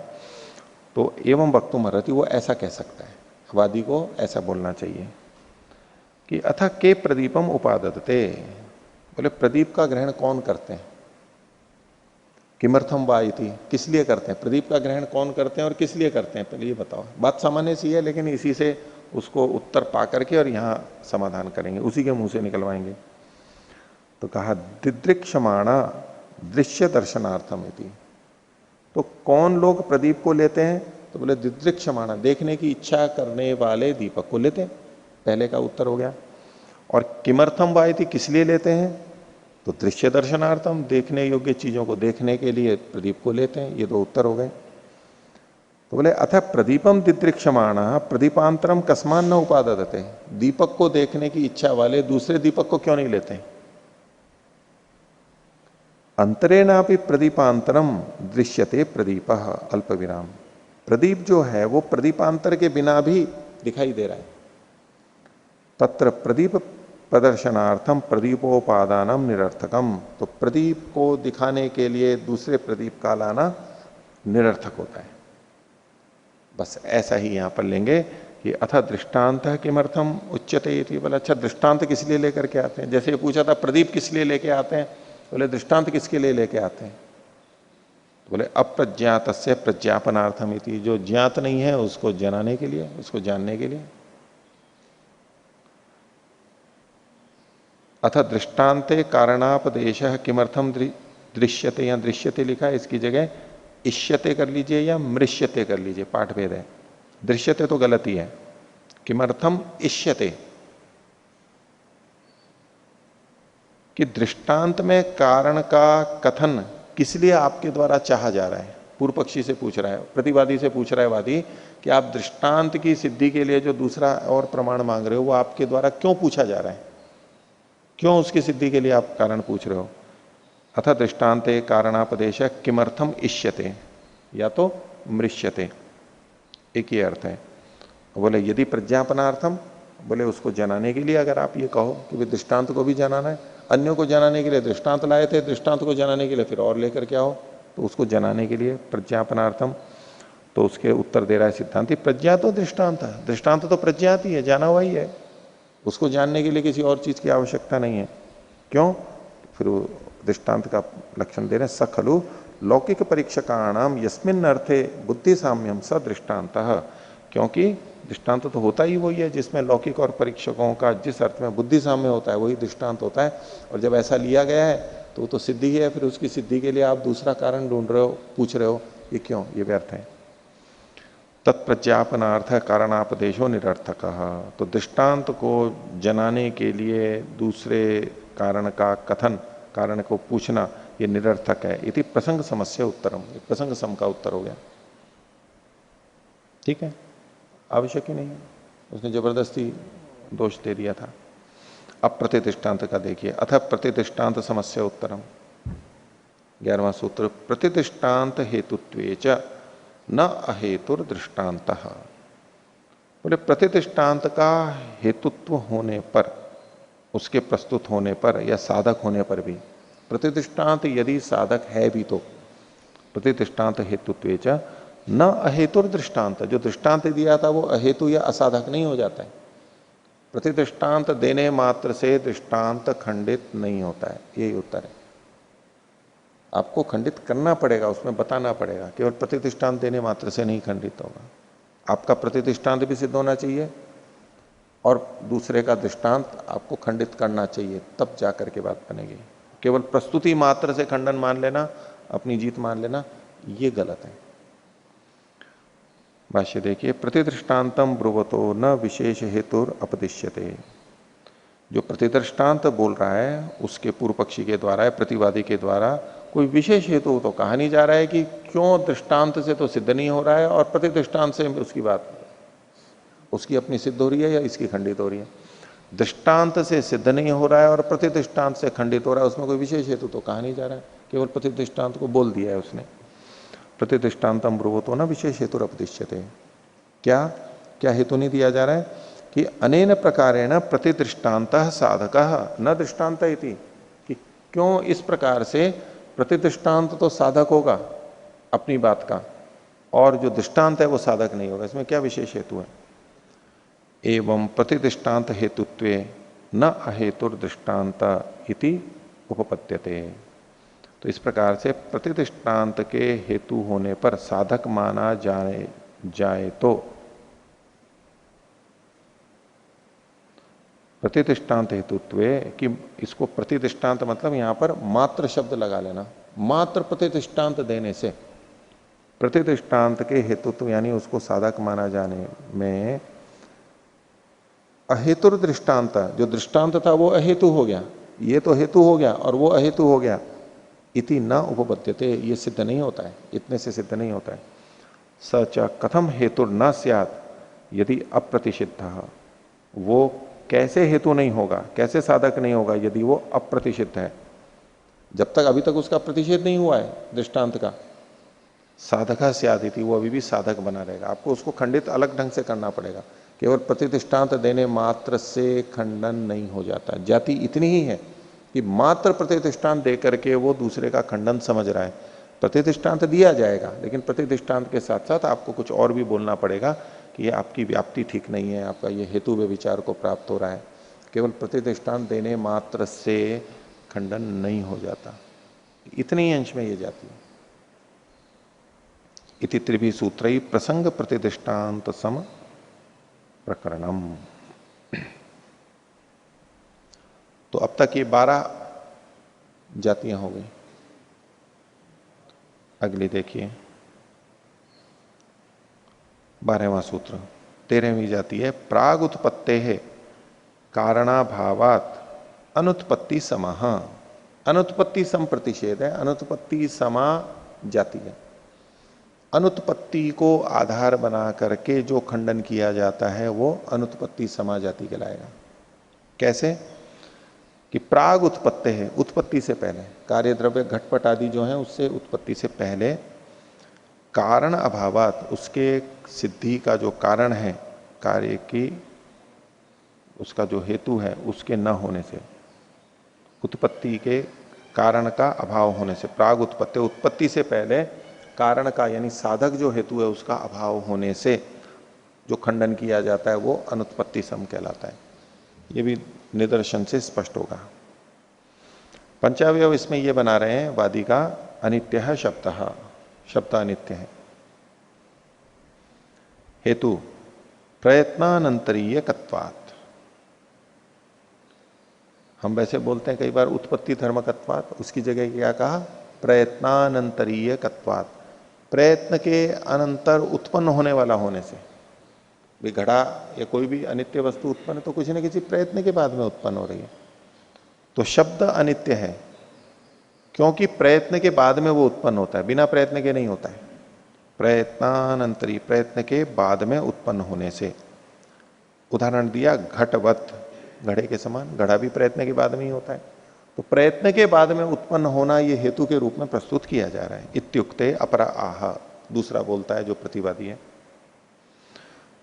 Speaker 1: तो एवं वक्तुम अर्हति, वो ऐसा कह सकता है, वादी को ऐसा बोलना चाहिए कि अथ के प्रदीपम उपादते। बोले प्रदीप का ग्रहण कौन करते हैं, किमर्थम वा इति, किस लिए करते हैं, प्रदीप का ग्रहण कौन करते हैं और किस लिए करते हैं, पहले ये बताओ। बात सामान्य सी है, लेकिन इसी से उसको उत्तर पा करके और यहां समाधान करेंगे, उसी के मुंह से निकलवाएंगे। तो कहा दिदृक्षमाणा दृश्य दर्शनार्थम इति। तो कौन लोग प्रदीप को लेते हैं, तो बोले दिदृक्षमाणा, देखने की इच्छा करने वाले दीपक को लेते हैं, पहले का उत्तर हो गया। और किमर्थम वा इति, किस लिए लेते हैं, तो दृश्य दर्शनार्थम, देखने योग्य चीजों को देखने के लिए प्रदीप को लेते हैं, ये दो उत्तर हो गए। तो बोले अथ प्रदीपम दिदृक्षमाणा प्रदीपांतरम कस्मान न उपादते, दीपक को देखने की इच्छा वाले दूसरे दीपक को क्यों नहीं लेते हैं। अंतरेणापि प्रदीपांतरम दृश्यते प्रदीप अल्प विराम, प्रदीप जो है वो प्रदीपांतर के बिना भी दिखाई दे रहा है। तत्र प्रदीप प्रदर्शनार्थम प्रदीपोपादानम निरर्थकम। तो प्रदीप को दिखाने के लिए दूसरे प्रदीप का लाना निरर्थक होता है। बस ऐसा ही यहां पर लेंगे कि अथ दृष्टांत किमर्थम उच्यते इति। बोले अच्छा दृष्टांत किस लिए लेकर के आते हैं? जैसे ये पूछा था प्रदीप किस लिए लेके आते हैं, बोले दृष्टांत किसके लिए लेके आते हैं? तो बोले अप्रज्ञात से प्रज्ञापनार्थम इति, जो ज्ञात नहीं है उसको जनाने के लिए, उसको जानने के लिए। अथ दृष्टांते कारणापदेश किमर्थम दृश्यते, या दृश्यते लिखा है, इसकी जगह इष्यते कर लीजिए या मृष्यते कर लीजिए, पाठ भेद है। दृश्यते तो गलत ही है, किमर्थम इष्यते, कि दृष्टांत में कारण का कथन किस लिए आपके द्वारा चाहा जा रहा है। पूर्व पक्षी से पूछ रहा है, प्रतिवादी से पूछ रहा है वादी कि आप दृष्टांत की सिद्धि के लिए जो दूसरा और प्रमाण मांग रहे हो वो आपके द्वारा क्यों पूछा जा रहा है, क्यों उसकी सिद्धि के लिए आप कारण पूछ रहे हो। अथ दृष्टांते कारणापदेश किमर्थम इष्यते या तो मृष्यते, एक ही अर्थ है। बोले यदि प्रज्ञापनार्थम, बोले उसको जनाने के लिए, अगर आप ये कहो कि वे दृष्टांत को भी जनाना है, अन्यों को जनाने के लिए दृष्टांत लाए थे, दृष्टांत को जनाने के लिए फिर और लेकर के आओ, तो उसको जनाने के लिए प्रज्ञापनार्थम। तो उसके उत्तर दे रहा है सिद्धांति, प्रज्ञा तो दृष्टांत है, दृष्टांत तो प्रज्ञात ही है, जाना हुआ ही है, उसको जानने के लिए किसी और चीज की आवश्यकता नहीं है। क्यों? फिर दृष्टांत का लक्षण दे रहे हैं, स खलु लौकिक परीक्षकाणाम यस्मिन् अर्थे बुद्धि साम्यम स दृष्टांतः। क्योंकि दृष्टांत तो होता ही वही है जिसमें लौकिक और परीक्षकों का जिस अर्थ में बुद्धि साम्य होता है वही दृष्टांत होता है। और जब ऐसा लिया गया है तो वो तो सिद्धि है, फिर उसकी सिद्धि के लिए आप दूसरा कारण ढूंढ रहे हो, पूछ रहे हो, ये क्यों? ये व्यर्थ है। तत्प्रज्ञापनार्थ कारणापदेशो निरर्थक। तो दृष्टांत को जनाने के लिए दूसरे कारण का कथन, कारण को पूछना, ये निरर्थक है। इति प्रसंग समस्या उत्तरम, प्रसंग सम का उत्तर हो गया। ठीक है, आवश्यक ही नहीं है, उसने जबरदस्ती दोष दे दिया था। अब प्रतिदृष्टांत का देखिए, अथ प्रतिदृष्टांत समस्या उत्तरम, 11वां सूत्र, प्रतिदृष्टांत हेतुत्वे च न अहेतुर दृष्टांत। बोले प्रतिदृष्टांत का हेतुत्व होने पर, उसके प्रस्तुत होने पर या साधक होने पर भी, प्रतिदृष्टांत यदि साधक है भी तो प्रतिदृष्टांत हेतुत्वे च न अहेतुर दृष्टांत, जो दृष्टांत दिया था वो अहेतु या असाधक नहीं हो जाता है। प्रतिदृष्टांत देने मात्र से दृष्टांत खंडित नहीं होता है, यही उत्तर है। आपको खंडित करना पड़ेगा, उसमें बताना पड़ेगा, केवल प्रतिदृष्टांत देने मात्र से नहीं खंडित होगा। आपका प्रतिदृष्टांत भी सिद्ध होना चाहिए और दूसरे का दृष्टांत आपको खंडित करना चाहिए, तब जाकर के बात बनेगी। केवल प्रस्तुति मात्र से खंडन मान लेना, अपनी जीत मान लेना, ये गलत है। भाष्य देखिए, प्रतिदृष्टान्तम ब्रुवतो न विशेष हेतुर अपदिश्यते। जो प्रतिदृष्टांत बोल रहा है उसके पूर्व पक्षी के द्वारा है, प्रतिवादी के द्वारा कोई विशेष हेतु तो कहा नहीं जा रहा है कि क्यों दृष्टांत से तो सिद्ध नहीं हो रहा है और प्रतिदृष्टांत से उसकी बात, उसकी अपनी सिद्ध हो रही है या इसकी खंडित हो रही है। दृष्टांत से सिद्ध नहीं हो रहा है और प्रतिदृष्टांत से खंडित हो रहा है, उसमें कोई विशेष हेतु तो कहा नहीं जा रहा है, केवल प्रतिदृष्टांत को बोल दिया है उसने। प्रतिदृष्टान्तम ब्रुवतो न विशेष हेतु अपदिश्यते। क्या क्या हेतु नहीं दिया जा रहा है कि अनेन प्रकारेण प्रतिदृष्टांत साधक न दृष्टांत इति, कि क्यों इस प्रकार से प्रतिदृष्टांत तो साधक होगा अपनी बात का और जो दृष्टांत है वो साधक नहीं होगा, इसमें क्या विशेष हेतु है। एवं प्रतिदृष्टांत हेतुत्वे न अहेतुर दृष्टांत इति उपपद्यते। तो इस प्रकार से प्रतिदृष्टांत के हेतु होने पर साधक माना जाए तो प्रतिदृष्टांत हेतुत्वे, कि इसको प्रतिदृष्टांत मतलब यहां पर मात्र शब्द लगा लेना, मात्र प्रतिदृष्टांत देने से प्रतिदृष्टांत के हेतुत्व यानी उसको साधक माना जाने में अहेतुर दृष्टांत, जो दृष्टांत था वो अहेतु हो गया, ये तो हेतु हो गया और वो अहेतु हो गया, इति न उपपद्यते, ये सिद्ध नहीं होता है, इतने से सिद्ध नहीं होता है। सच कथम हेतु न स्यात् यदि अप्रतिषिद्ध, वो कैसे हेतु नहीं होगा, कैसे साधक नहीं होगा यदि वो अप्रतिषिद्ध है। जब तक अभी तक उसका प्रतिषेध नहीं हुआ है दृष्टांत का, साधका स्यादिति, वो अभी भी साधक बना रहेगा। आपको उसको खंडित अलग ढंग से करना पड़ेगा। केवल प्रतिदृष्टांत देने मात्र से खंडन नहीं हो जाता। जाति इतनी ही है कि मात्र प्रतिदृष्टांत दे करके वो दूसरे का खंडन समझ रहा है। प्रतिदृष्टांत दिया जाएगा, लेकिन प्रतिदृष्टांत के साथ साथ आपको कुछ और भी बोलना पड़ेगा कि ये आपकी व्याप्ति ठीक नहीं है, आपका ये हेतु वे विचार को प्राप्त हो रहा है। केवल प्रतिदृष्टांत देने मात्र से खंडन नहीं हो जाता। इतने ही अंश में ये जाती है। इति त्रिभी सूत्र प्रसंग प्रतिदृष्टांत सम प्रकरणम। तो अब तक ये 12 जातियां हो गई। अगली देखिए 12वां सूत्र 13वीं जाति है प्राग उत्पत्ते है कारणाभावात अनुत्पत्ति समाह। अनुत्पत्ति सम प्रतिषेध है, अनुत्पत्ति समा जाति है। अनुत्पत्ति को आधार बना करके जो खंडन किया जाता है वो अनुत्पत्ति समा जाति कहलाएगा। कैसे कि प्राग उत्पत्ति है, उत्पत्ति से पहले, कार्य द्रव्य घटपट आदि जो है उससे उत्पत्ति से पहले कारण अभावात, उसके सिद्धि का जो कारण है कार्य की, उसका जो हेतु है उसके न होने से, उत्पत्ति के कारण का अभाव होने से, प्राग उत्पत्ति, उत्पत्ति से पहले कारण का यानी साधक जो हेतु है उसका अभाव होने से जो खंडन किया जाता है वो अनुत्पत्ति सम कहलाता है। ये भी निदर्शन से स्पष्ट होगा। पंचावयव इसमें ये बना रहे हैं वादी का अनित्य शब्द, शब्द अनित्य है। हेतु प्रयत्नानंतरीय कत्वात्। हम वैसे बोलते हैं कई बार उत्पत्ति धर्मकत्वात्, उसकी जगह क्या कहा प्रयत्नानंतरीय कत्वात्, प्रयत्न के अनंतर उत्पन्न होने वाला होने से। भी घड़ा या कोई भी अनित्य वस्तु उत्पन्न तो किसी न किसी प्रयत्न के बाद में उत्पन्न हो रही है। तो शब्द अनित्य है क्योंकि प्रयत्न के बाद में वो उत्पन्न होता है, बिना प्रयत्न के नहीं होता है। प्रयत्नानंतरी, प्रयत्न के बाद में उत्पन्न होने से। उदाहरण दिया घटवत, घड़े के समान, घड़ा भी प्रयत्न के बाद में ही होता है। तो प्रयत्न के बाद में उत्पन्न होना ये हेतु के रूप में प्रस्तुत किया जा रहा है। इत्युक्ते अपरा आह, दूसरा बोलता है जो प्रतिवादी है।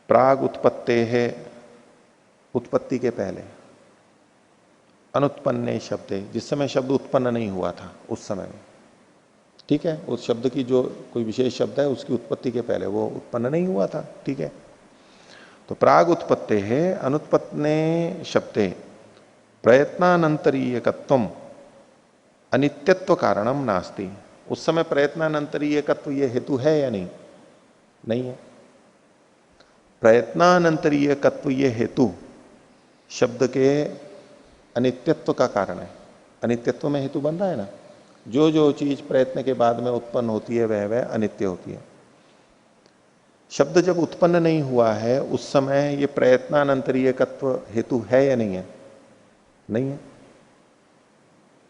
Speaker 1: प्राग उत्पत्ते है, उत्पत्ति के पहले, अनुत्पन्ने शब्दे, जिस समय शब्द उत्पन्न नहीं हुआ था उस समय में, ठीक है, उस शब्द की जो कोई विशेष शब्द है उसकी उत्पत्ति के पहले वो उत्पन्न नहीं हुआ था, ठीक है। तो प्राग उत्पत्ते है अनुत्पन्ने शब्दे प्रयत्नानंतरीयकत्वम अनित्यत्व कारणम नास्ति। उस समय प्रयत्नानंतरीयकत्व ये हेतु है या नहीं? नहीं है। प्रयत्नानंतरीयकत्व ये हेतु शब्द के अनित्यत्व का कारण है। अनित्यत्व में हेतु बन रहा है ना, जो जो चीज प्रयत्न के बाद में उत्पन्न होती है वह अनित्य होती है। शब्द जब उत्पन्न नहीं हुआ है उस समय ये प्रयत्नानंतरीयकत्व हेतु है या नहीं है? नहीं है।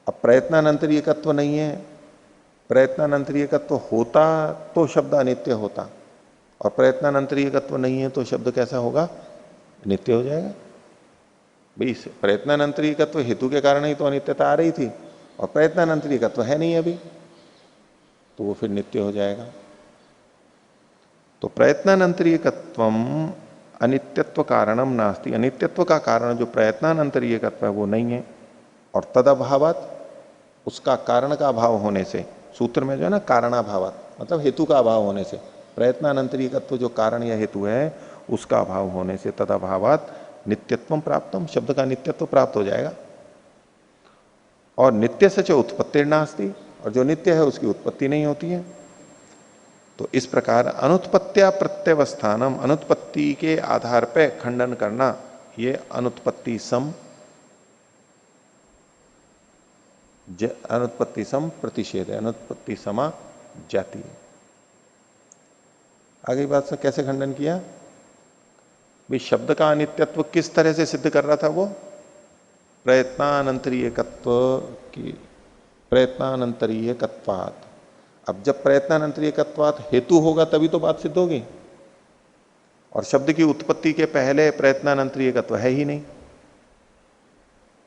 Speaker 1: अब प्रयत्नानंतरीयकत्व नहीं है, प्रयत्नानंतरीयकत्व होता तो शब्द अनित्य होता, और प्रयत्नानंतरीयकत्व नहीं है तो शब्द कैसा होगा? नित्य हो जाएगा। भाई प्रयत्नानंतरीयकत्व हेतु के कारण ही तो अनित्यता आ रही थी, और प्रयत्नानंतरीयकत्व है नहीं अभी, तो वो फिर नित्य हो जाएगा। तो प्रयत्नानंतरीयकत्वम अनित्यत्व कारणम नास्ति, अनित्यत्व का कारण जो प्रयत्नानंतरीयकत्व है वो नहीं है। और तदभावात, उसका कारण का अभाव होने से, सूत्र में जो है ना कारणाभावात मतलब हेतु का अभाव होने से, प्रयत्नानंतरीयकत्व जो कारण या हेतु है उसका अभाव होने से तदभावात नित्यत्वम प्राप्तम, शब्द का नित्यत्व प्राप्त हो जाएगा। और नित्य से जो उत्पत्ति नास्ति, और जो नित्य है उसकी उत्पत्ति नहीं होती है। तो इस प्रकार अनुत्पत्त्या प्रत्यवस्थानम, अनुत्पत्ति के आधार पे खंडन करना, ये अनुत्पत्ति सम, अनुत्पत्ति सम प्रतिषेध है, अनुत्पत्ति समा जाति है। आगे बात से कैसे खंडन किया? भी शब्द का अनित्यत्व किस तरह से सिद्ध कर रहा था वो? प्रयत्नानंतरीयकत्व की, प्रयत्नानंतरीयकत्वात्। अब जब प्रयत्नानंतरीयकत्वात् हेतु होगा तभी तो बात सिद्ध होगी, और शब्द की उत्पत्ति के पहले प्रयत्नानंतरीयकत्व है ही नहीं,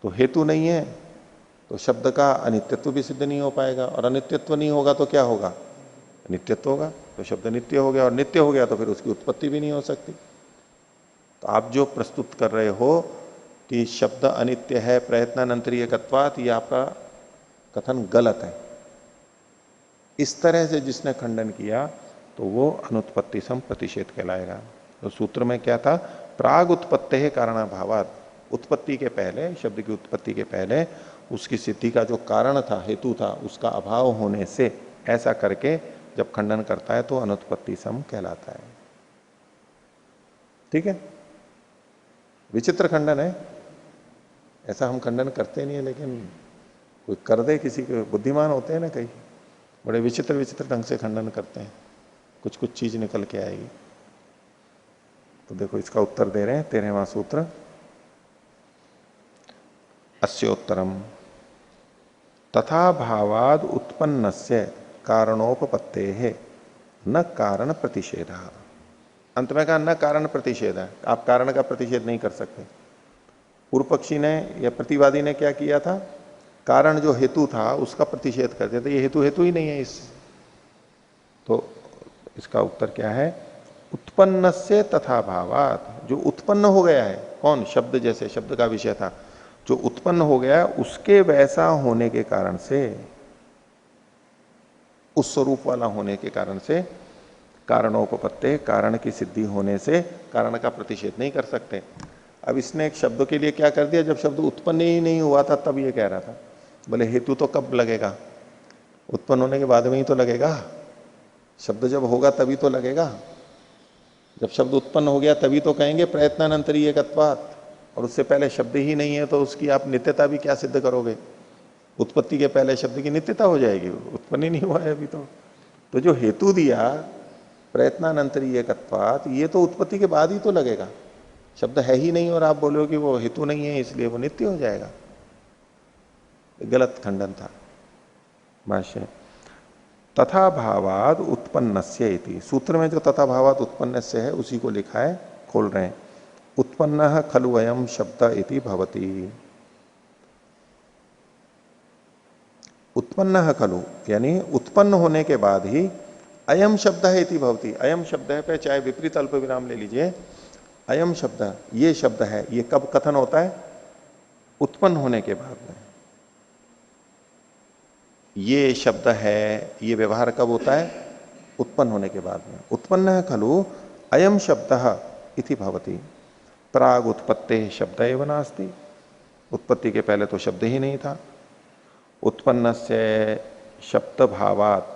Speaker 1: तो हेतु नहीं है तो शब्द का अनित्यत्व भी सिद्ध नहीं हो पाएगा, और अनित्यत्व नहीं होगा तो क्या होगा? नित्यत्व होगा। तो शब्द नित्य हो गया, और नित्य हो गया तो फिर उसकी उत्पत्ति भी नहीं हो सकती। तो आप जो प्रस्तुत कर रहे हो कि शब्द अनित्य है प्रयत्नानंतरीयकत्वात्, ये आपका कथन गलत है। इस तरह से जिसने खंडन किया तो वो अनुत्पत्ति सम प्रतिषेध कहलाएगा। तो सूत्र में क्या था, प्राग उत्पत्ति कारणाभावात, उत्पत्ति के पहले, शब्द की उत्पत्ति के पहले उसकी सिद्धि का जो कारण था, हेतु था, उसका अभाव होने से, ऐसा करके जब खंडन करता है तो अनुत्पत्ति सम कहलाता है। ठीक है, विचित्र खंडन है, ऐसा हम खंडन करते नहीं है, लेकिन कोई कर दे, किसी के बुद्धिमान होते हैं ना कई, बड़े विचित्र विचित्र ढंग से खंडन करते हैं, कुछ कुछ चीज निकल के आएगी। तो देखो इसका उत्तर दे रहे हैं 13वां सूत्र, अस्योत्तरम तथा भावाद उत्पन्नस्य कारणोपपत्ते है न कारण प्रतिषेध। अंत में कहा न कारण प्रतिषेध है, आप कारण का प्रतिषेध नहीं कर सकते। पूर्व पक्षी ने या प्रतिवादी ने क्या किया था, कारण जो हेतु था उसका प्रतिषेध कर दिया था, ये हेतु ही नहीं है इस। तो इसका उत्तर क्या है, उत्पन्न से तथा भावात, जो उत्पन्न हो गया है, कौन, शब्द, जैसे शब्द का विषय था, जो उत्पन्न हो गया उसके वैसा होने के कारण से, उस स्वरूप वाला होने के कारण से, कारणोपपत्ति, कारण की सिद्धि होने से कारण का प्रतिषेध नहीं कर सकते। अब इसने एक शब्द के लिए क्या कर दिया, जब शब्द उत्पन्न ही नहीं हुआ था तब ये कह रहा था, बोले हेतु तो कब लगेगा, उत्पन्न होने के बाद में ही तो लगेगा, शब्द जब होगा तभी तो लगेगा। जब शब्द उत्पन्न हो गया तभी तो कहेंगे प्रयत्नानंतरीयकत्वात्, और उससे पहले शब्द ही नहीं है तो उसकी आप नित्यता भी क्या सिद्ध करोगे, उत्पत्ति के पहले शब्द की नित्यता हो जाएगी, उत्पन्न ही नहीं हुआ है अभी तो जो हेतु दिया प्रयत्नानंतरीयकत्वात्, ये तो उत्पत्ति के बाद ही तो लगेगा, शब्द है ही नहीं और आप बोलो कि वो हेतु नहीं है इसलिए वो नित्य हो जाएगा। गलत खंडन था। भाष्य तथा भावाद उत्पन्नस्य इति, सूत्र में जो तथा भावाद उत्पन्नस्य है उसी को लिखा है, खोल रहे हैं, उत्पन्न खलु अयम शब्द इति भवति। उत्पन्न खलु यानी उत्पन्न होने के बाद ही अयम शब्द है इति भवति, अयम शब्द है पे चाहे विपरीत अल्प विराम ले लीजिए, अयम शब्द, ये शब्द है, ये कब कथन होता है, उत्पन्न होने के बाद में। ये शब्द है, ये व्यवहार कब होता है, उत्पन्न होने के बाद में। उत्पन्न है खलु अयम शब्द इति भवति, प्राग उत्पत्ति शब्द एव नास्ति, उत्पत्ति के पहले तो शब्द ही नहीं था। उत्पन्न से शब्द भावात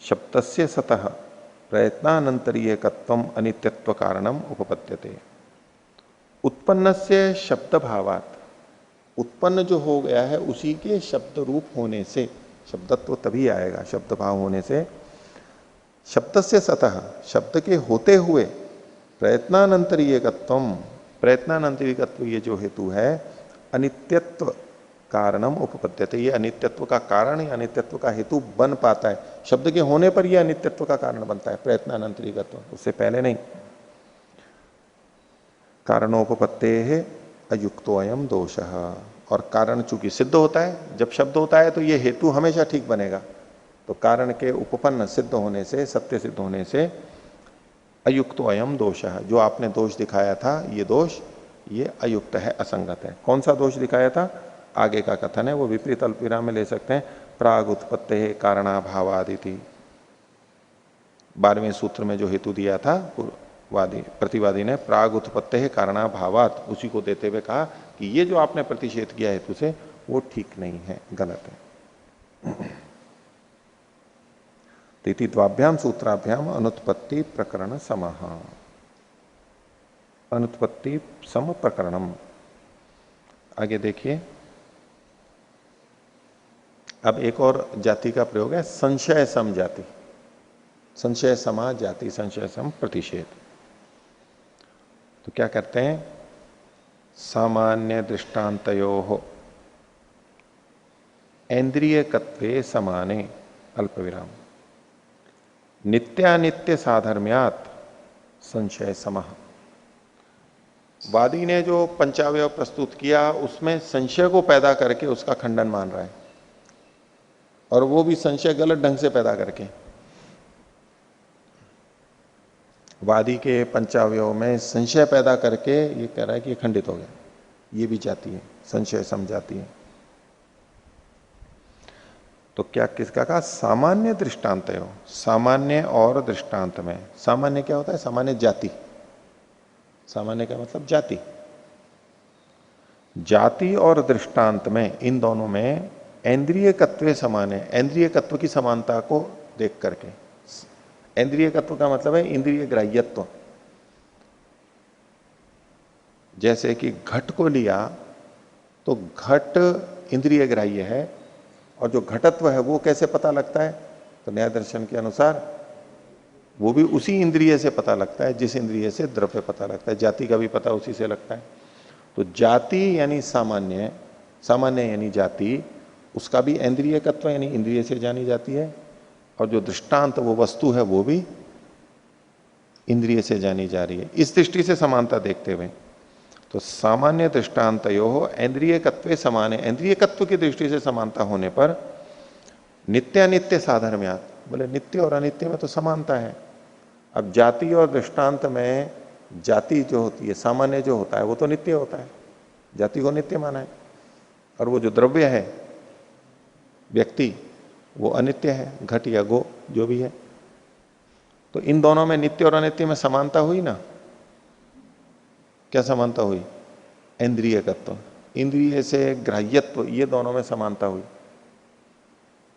Speaker 1: शब्दस्य सतः प्रयत्नानंतरीयकत्वम अनित्यत्व कारणम उपपद्यते। उत्पन्न से शब्द भावात, उत्पन्न जो हो गया है उसी के शब्द रूप होने से, शब्दत्व तभी आएगा शब्द भाव होने से, शब्द से सतः, शब्द के होते हुए, प्रयत्नानंतरीयकत्वम, प्रयत्नानंतरीयकत्व ये जो हेतु है, अनित्यत्व कारणम उपपद्यते, ये अनित्यत्व का कारण या अनित्यत्व का हेतु बन पाता है, शब्द के होने पर यह अनित्यत्व का कारण बनता है, प्रयत्नानंतरीयकत्व, उससे पहले नहीं। कारणोपपत्ते है अयुक्तो अयम दोष, और कारण चूंकि सिद्ध होता है, जब शब्द होता है तो ये हेतु हमेशा ठीक बनेगा, तो कारण के उपपन्न सिद्ध होने से, सत्य सिद्ध होने से अयुक्तो अयम दोष, जो आपने दोष दिखाया था ये दोष, ये अयुक्त है, असंगत है। कौन सा दोष दिखाया था, आगे का कथन है, वो विपरीत अल्पविराम में ले सकते हैं, प्राग उत्पत्ति कारणाभावादिति, 12वें सूत्र में जो हेतु दिया था वादी प्रतिवादी ने, प्राग उत्पत्ति कारणाभावात, उसी को देते हुए कहा कि ये जो आपने प्रतिषेध किया हेतु से वो ठीक नहीं है, गलत है। इति द्वाभ्याम सूत्राभ्याम अनुत्पत्ति प्रकरण समः, अनुत्पत्ति सम प्रकरणम। आगे देखिए, अब एक और जाति का प्रयोग है, संशय सम जाति, संशय समा जाति, संशय सम प्रतिषेध। तो क्या करते हैं, सामान्य दृष्टांतयोः ऐन्द्रियकत्वे समाने अल्पविराम नित्यानित्य साधर्म्यात् संशय समः। वादी ने जो पंचावयव प्रस्तुत किया उसमें संशय को पैदा करके उसका खंडन मान रहा है, और वो भी संशय गलत ढंग से पैदा करके। वादी के पंचावयव में संशय पैदा करके ये कह रहा है कि ये खंडित हो गया, ये भी जाती है, संशय समझाती है। तो क्या किसका कहा? सामान्य दृष्टांत हो, सामान्य और दृष्टांत में। सामान्य क्या होता है? सामान्य जाति। सामान्य का मतलब जाति। जाति और दृष्टांत में, इन दोनों में इंद्रियकत्व समान है, इंद्रियकत्व की समानता को देख करके। इंद्रियकत्व का मतलब है इंद्रिय ग्राह्यत्व। जैसे कि घट को लिया तो घट इंद्रिय ग्राह्य है, और जो घटत्व है वो कैसे पता लगता है? तो न्याय दर्शन के अनुसार वो भी उसी इंद्रिय से पता लगता है जिस इंद्रिय से द्रव्य पता लगता है। जाति का भी पता उसी से लगता है। तो जाति यानी सामान्य, सामान्य यानी जाति, उसका भी इंद्रियकत्व यानी इंद्रिय से जानी जाती है, और जो दृष्टांत वो वस्तु है वो भी इंद्रिय से जानी जा रही है। इस दृष्टि से समानता देखते हुए तो सामान्य दृष्टांतयो इंद्रियकत्व समान है। इंद्रियकत्व की दृष्टि से समानता होने पर नित्य अनित्य साधर्म्यात्, बोले नित्य और अनित्य में तो समानता है। अब जाति और दृष्टांत में जाति जो होती है, सामान्य जो होता है वो तो नित्य होता है, जाति को नित्य माना है, और वो जो द्रव्य है व्यक्ति वो अनित्य है, घट या गो जो भी है। तो इन दोनों में नित्य और अनित्य में समानता हुई ना। क्या समानता हुई? इंद्रियकत्व, इंद्रिय से ग्राह्यत्व, ये दोनों में समानता हुई।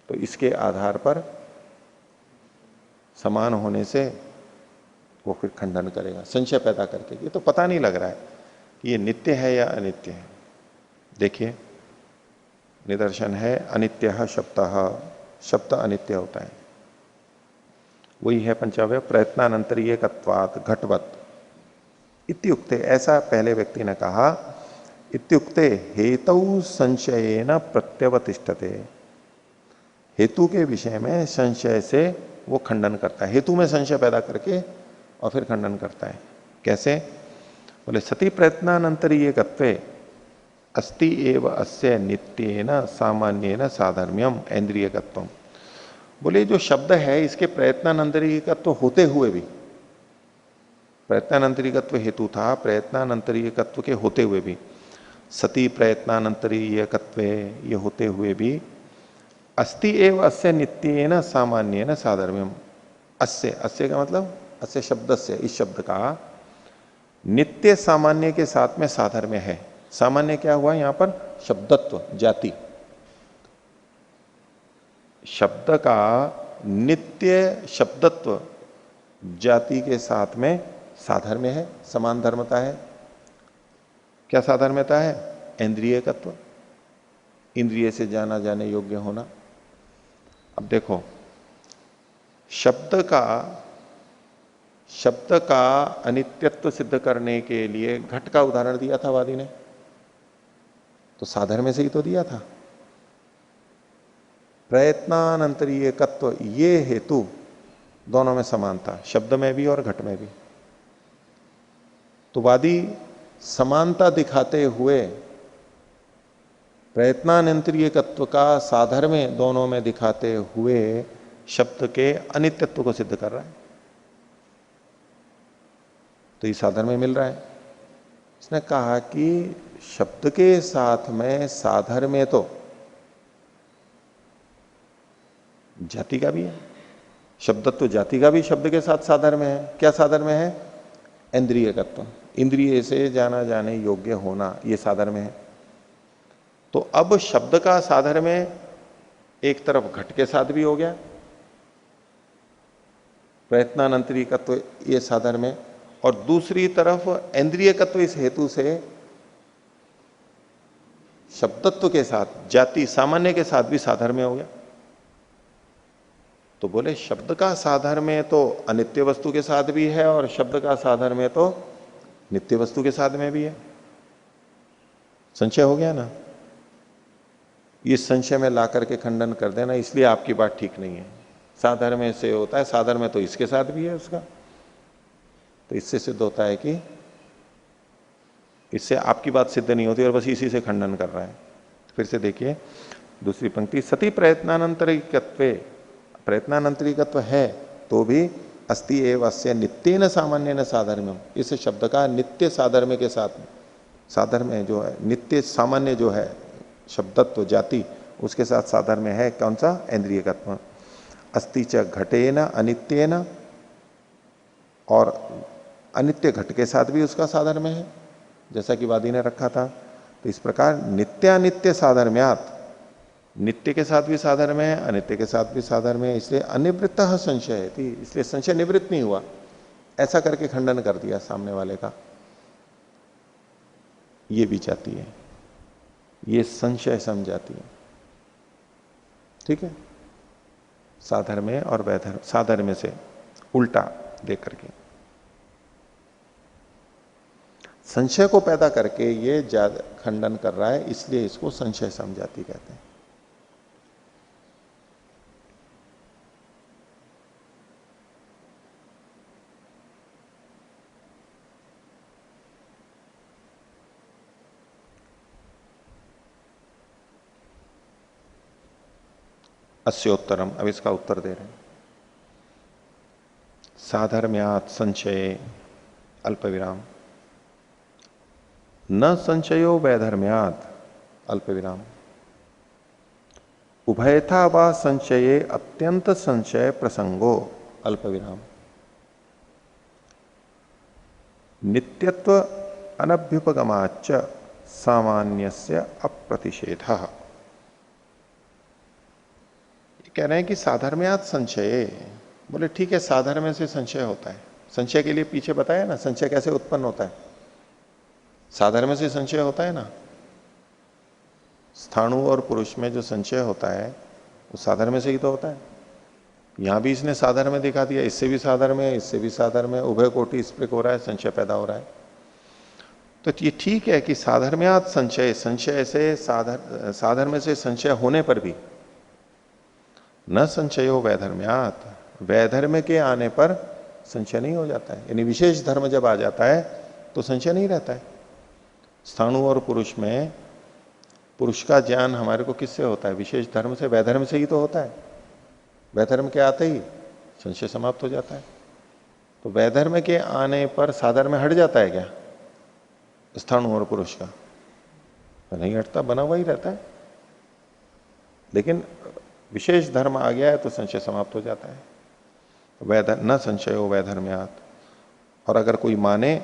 Speaker 1: तो इसके आधार पर समान होने से वो फिर खंडन करेगा, संशय पैदा करके। ये तो पता नहीं लग रहा है कि ये नित्य है या अनित्य है। देखिए निदर्शन है अनित्य शब्द, शब्द अनित्य होता है। वही है पंचावय प्रयत्नानंतरीय कत्वात् घटवत इत्युक्ते, ऐसा पहले व्यक्ति ने कहा। इत्युक्ते हेतु संशयेन प्रत्यवतिष्ठते, हेतु के विषय में संशय से वो खंडन करता है, हेतु में संशय पैदा करके और फिर खंडन करता है। कैसे? बोले सती प्रयत्नानंतरीयकत्वे अस्ति एव अस्य नित्येन सामान्येन साधर्म्यम इंद्रियकत्वम। बोले जो शब्द है इसके प्रयत्नानंतरीयकत्व होते हुए भी, प्रयत्नानंतरीयकत्व हेतु था, प्रयत्नानंतरीयकत्व के होते हुए भी, सती प्रयत्नानंतरीयकत्व ये होते हुए भी, अस्ति एव अस्य नित्येन सामान्येन साधर्म्यम। अस्य, अस्य का मतलब अस्य शब्द से, इस शब्द का नित्य सामान्य के साथ में साधर्म्य है। सामान्य क्या हुआ यहां पर? शब्दत्व, जाति। शब्द का नित्य शब्दत्व जाति के साथ में साधर्म्य है, समान धर्मता है। क्या साधर्म्यता है? इंद्रियकत्व, इंद्रिय से जाना जाने योग्य होना। अब देखो शब्द का अनित्यत्व सिद्ध करने के लिए घट का उदाहरण दिया था वादी ने, तो साधर्म्य से ही तो दिया था। प्रयत्नानंतरीयकत्व ये हेतु दोनों में समानता, शब्द में भी और घट में भी। तो वादी समानता दिखाते हुए प्रयत्नानंतरीयकत्व का साधर्म्य दोनों में दिखाते हुए शब्द के अनित्यत्व को सिद्ध कर रहा है। तो ये साधर्म्य मिल रहा है। इसने कहा कि शब्द के साथ में साधर्म्य तो जाति का भी है, शब्दत्व जाति का भी शब्द के साथ साधर्म्य है। क्या साधर्म्य है? इंद्रियकत्व, इंद्रिय से जाना जाने योग्य होना, ये साधर्म्य है। तो अब शब्द का साधर्म्य एक तरफ घट के साथ भी हो गया, प्रयत्नानंतरीकत्व ये साधर्म्य, और दूसरी तरफ इंद्रियकत्व इस हेतु से शब्दत्व के साथ, जाति सामान्य के साथ भी साधर्म्य हो गया। तो बोले शब्द का साधर्म्य तो अनित्य वस्तु के साथ भी है और शब्द का साधर्म्य तो नित्य वस्तु के साथ में भी है। संशय हो गया ना? इस संशय में ला करके खंडन कर देना, इसलिए आपकी बात ठीक नहीं है। साधर्म्य से होता है, साधर्म्य तो इसके साथ भी है उसका, तो इससे सिद्ध होता है कि इससे आपकी बात सिद्ध नहीं होती और बस इसी से खंडन कर रहा है। फिर से देखिए दूसरी पंक्ति, सती प्रयत्नानंतरिकत्व, प्रयत्नानंतरिकत्व है तो भी अस्ति एव अस्य नित्येन सामान्येन साधर्म्यम, इस शब्द का नित्य साधर्म्य के साथ, साधर्म्य जो है नित्य सामान्य जो है शब्दत्व जाति, उसके साथ साधर्म्य है कौन सा? इंद्रियगत्व। अस्ति च घटेन अनित्येन, और अनित्य घट के साथ भी उसका साधर्म्य है, जैसा कि वादी ने रखा था। तो इस प्रकार नित्यानित्य साधर्म्यात, नित्य के साथ भी साधर्म्य है, अनित्य के साथ भी साधर्म्य है, इसलिए अनिवृत्त संशय है, इसलिए संशय निवृत्त नहीं हुआ, ऐसा करके खंडन कर दिया सामने वाले का। ये भी जाती है, ये संशय समझाती है। ठीक है, साधर्म्य और वैधर्म, साधर्म्य से उल्टा देकर के संशय को पैदा करके ये खंडन कर रहा है, इसलिए इसको संशय समझाती कहते हैं। अस्योत्तरम, अब इसका उत्तर दे रहे हैं। साधर्म्यात् संशये अल्प विराम, न संशयो वैधर्म्यात् अल्प विराम, उभयथा वा संशये अत्यंत संशय प्रसंगो अल्प विराम, नित्यत्व अनभ्युपगमाच्च सामान्यस्य अप्रतिषेधः। कह रहे हैं कि साधर्म्यात् संशय, बोले ठीक है, साधर्म्य से संशय होता है। संशय के लिए पीछे बताया ना, संशय कैसे उत्पन्न होता है। साधर्म्य से संशय होता है ना, स्थाणु और पुरुष में जो संशय होता है वो साधर्म्य से ही तो होता है। यहां भी इसने साधर्म्य दिखा दिया, इससे भी साधर्म्य है, इससे भी साधर्म्य है, उभय कोटि स्प्रिक हो रहा है, संशय पैदा हो रहा है। तो ये ठीक है कि साधर्म्यात् संशय, संशय से साधर्म्य से संशय होने पर भी न संशयो वैधर्म्यात्, वैधर्म्य के आने पर संशय नहीं हो जाता है। यानी विशेष धर्म जब आ जाता है तो संशय नहीं रहता है। स्थाणु और पुरुष में पुरुष का ज्ञान हमारे को किससे होता है? विशेष धर्म से, वैधर्म से ही तो होता है। वैधर्म के आते ही संशय समाप्त हो जाता है। तो वैधर्म के आने पर साधर्म हट जाता है क्या स्थाणु और पुरुष का? तो नहीं हटता, बना हुआ ही रहता है। लेकिन विशेष धर्म आ गया है तो संशय समाप्त हो जाता है। न संशयो वैधर्म्यात्। और अगर कोई माने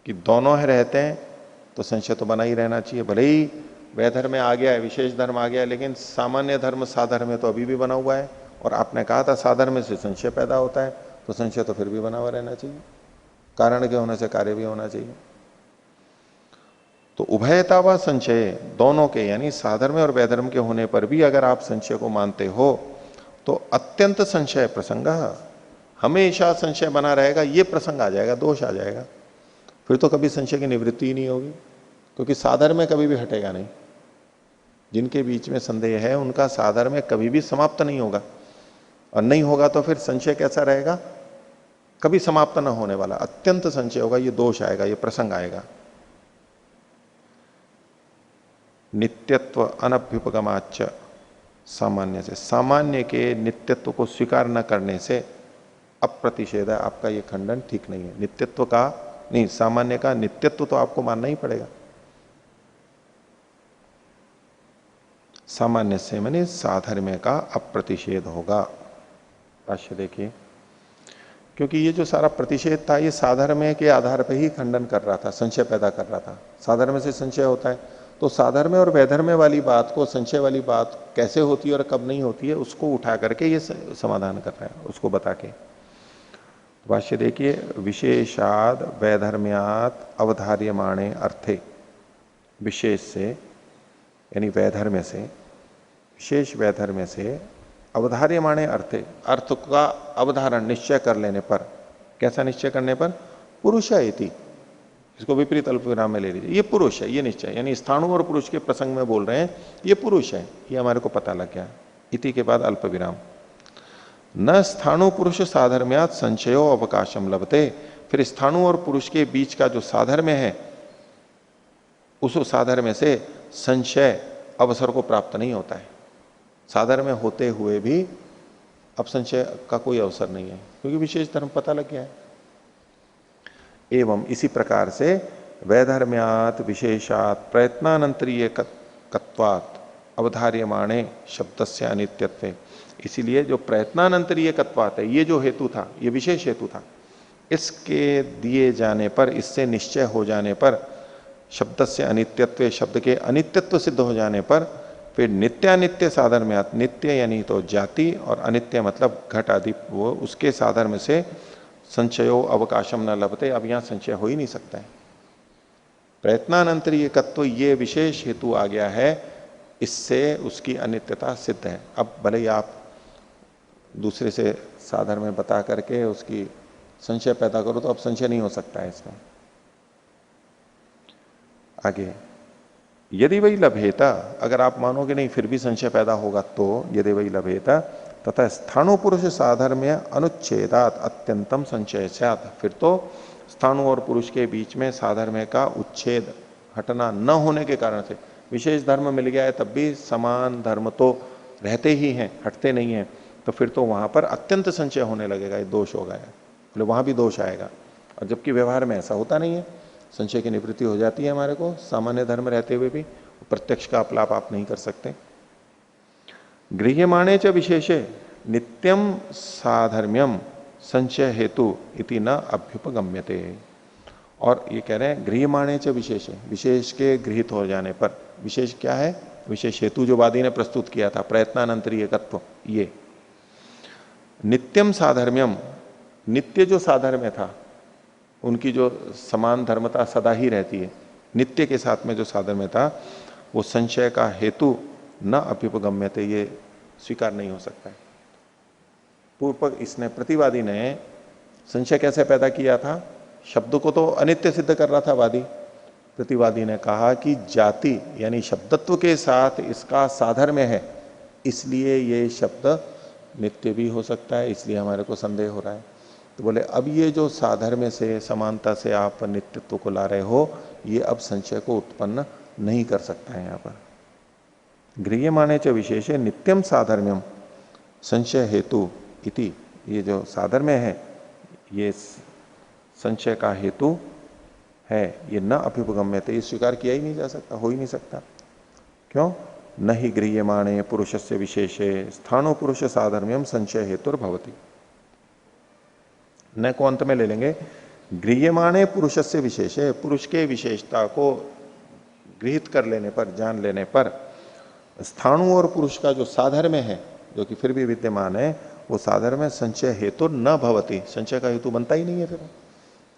Speaker 1: कि दोनों है रहते हैं तो संशय तो बना ही रहना चाहिए। भले ही वैधर्म आ गया है, विशेष धर्म आ गया है, लेकिन सामान्य धर्म साधर्म तो अभी भी बना हुआ है। और आपने कहा था साधर्म से संशय पैदा होता है, तो संशय तो फिर भी बना हुआ रहना चाहिए। कारण के होने से कार्य भी होना चाहिए। तो उभयता व संशय, दोनों के यानी साधर्म और वैधर्म के होने पर भी अगर आप संशय को मानते हो तो अत्यंत संशय प्रसंग, हमेशा संशय बना रहेगा, ये प्रसंग आ जाएगा, दोष आ जाएगा। फिर तो कभी संशय की निवृत्ति ही नहीं होगी, क्योंकि साधर्म कभी भी हटेगा नहीं। जिनके बीच में संदेह है उनका साधर्म कभी भी समाप्त नहीं होगा, और नहीं होगा तो फिर संशय कैसा रहेगा? कभी समाप्त ना होने वाला अत्यंत संशय होगा। ये दोष आएगा, ये प्रसंग आएगा। नित्यत्व अनभ्युपगमाच्च, सामान्य से, सामान्य के नित्यत्व को स्वीकार न करने से अप्रतिषेध है। आपका ये खंडन ठीक नहीं है। नित्यत्व का नहीं, सामान्य का नित्यत्व तो आपको मानना ही पड़ेगा। सामान्य से माने साधर्म्य का अप्रतिषेध होगा। भाष्य देखिए, क्योंकि ये जो सारा प्रतिषेध था ये साधर्म्य के आधार पर ही खंडन कर रहा था, संशय पैदा कर रहा था। साधर्म्य से संशय होता है, तो साधर्म्य और वैधर्म्य वाली बात को, संशय वाली बात कैसे होती है और कब नहीं होती है, उसको उठा करके ये समाधान कर रहा है, उसको बता के। भाष्य देखिए, विशेषाद वैधर्म्यात अवधार्यमाणे अर्थे, विशेष से यानी वैधर्म्य से, विशेष वैधर्म्य से अवधार्यमाणे अर्थे, अर्थ का अवधारण निश्चय कर लेने पर, कैसा निश्चय करने पर? पुरुष है इति, इसको विपरीत अल्प विराम में ले लीजिए। ये पुरुष है, ये निश्चय, यानी स्थाणु और पुरुष के प्रसंग में बोल रहे हैं, ये पुरुष है, ये हमारे को पता लग गया। इति के बाद अल्प विराम, न स्थाणु पुरुष साधर्म्यात संशयो अवकाशम लभते। फिर स्थाणु और पुरुष के बीच का जो साधर्म्य है, उस साधर्म्य से संशय अवसर को प्राप्त नहीं होता है। साधर्म्य होते हुए भी अब संशय का कोई अवसर नहीं है, क्योंकि विशेष धर्म पता लग गया है। एवं इसी प्रकार से वैधर्म्यात विशेषात प्रयत्नानंतरीय कत्वात् अवधार्यमाणे शब्दस्य अनित्यत्वे, इसीलिए जो प्रयत्नानंतरीय कत्वात् है, ये जो हेतु था, ये विशेष हेतु था, इसके दिए जाने पर, इससे निश्चय हो जाने पर, शब्द से अनित्यत्व, शब्द के अनित्यत्व सिद्ध हो जाने पर, फिर नित्यानित्य साधर्म्यात, नित्य यानी तो जाति और अनित्य मतलब घट आदि, वो उसके साधर्म से संशयो अवकाशम न लभते, अब यहां संशय हो ही नहीं सकता है। प्रयत्नानंतरीय तत्व ये विशेष हेतु आ गया है, इससे उसकी अनित्यता सिद्ध है। अब भले ही आप दूसरे से साधर्म में बता करके उसकी संशय पैदा करो, तो अब संशय नहीं हो सकता है इसमें। आगे, यदि वही लभेता, अगर आप मानोगे नहीं फिर भी संशय पैदा होगा, तो यदि वही लभेता तथा स्थाणु पुरुष साधर्म्य अनुच्छेदात अत्यंतम संशय स्यात्, फिर तो स्थाणु और पुरुष के बीच में साधर्म्य का उच्छेद, हटना न होने के कारण से, विशेष धर्म मिल गया है तब भी समान धर्म तो रहते ही हैं, हटते नहीं हैं, तो फिर तो वहां पर अत्यंत संशय होने लगेगा, ये दोष होगा, बोले वहां भी दोष आएगा। और जबकि व्यवहार में ऐसा होता नहीं है, संशय की निवृत्ति हो जाती है हमारे को, सामान्य धर्म रहते हुए भी प्रत्यक्ष का अपलाप आप नहीं कर सकते। गृह्यमाणे च विशेषे नित्यम साधर्म्यम संशय हेतु इति न अभ्युपगम्यते, और ये कह रहे हैं गृह्यमाणे च विशेषे, विशेष के गृहित हो जाने पर, विशेष क्या है, विशेष हेतु जो वादी ने प्रस्तुत किया था, प्रयत्नानंतरीय तत्व, ये नित्यम साधर्म्यम, नित्य जो साधर्म्य था, उनकी जो समान धर्मता सदा ही रहती है, नित्य के साथ में जो साधर्म्य था, वो संशय का हेतु न अभ्युपगम्यते, ये स्वीकार नहीं हो सकता है। पूर्व इसने, प्रतिवादी ने संशय कैसे पैदा किया था, शब्द को तो अनित्य सिद्ध कर रहा था वादी। प्रतिवादी ने कहा कि जाति यानी शब्दत्व के साथ इसका साधर्म्य है, इसलिए ये शब्द नित्य भी हो सकता है, इसलिए हमारे को संदेह हो रहा है। तो बोले अब ये जो साधर्म्य से, समानता से आप नित्यत्व को ला रहे हो, ये अब संशय को उत्पन्न नहीं कर सकता है। यहां पर गृह्यमाणे च विशेषे नित्यम साधर्म्यम संशय हेतु इति, ये जो साधर्म्य है ये संशय का हेतु है, ये न अभ्युपगम्यते, ये स्वीकार किया ही नहीं जा सकता, हो ही नहीं सकता। क्यों? न ही गृह्यमाणे पुरुषस्य विशेषे स्थाणु पुरुष साधर्म्यम संशय हेतुर्भवति। न को अंत में ले लेंगे, गृह्यमाणे पुरुषस्य विशेषे, पुरुष के विशेषता को गृहित कर लेने पर, जान लेने पर, स्थाणु और पुरुष का जो साधर्म्य है, जो कि फिर भी विद्यमान है, वो साधर्म्य संशय हेतु न भवति, संशय का हेतु बनता ही नहीं है। फिर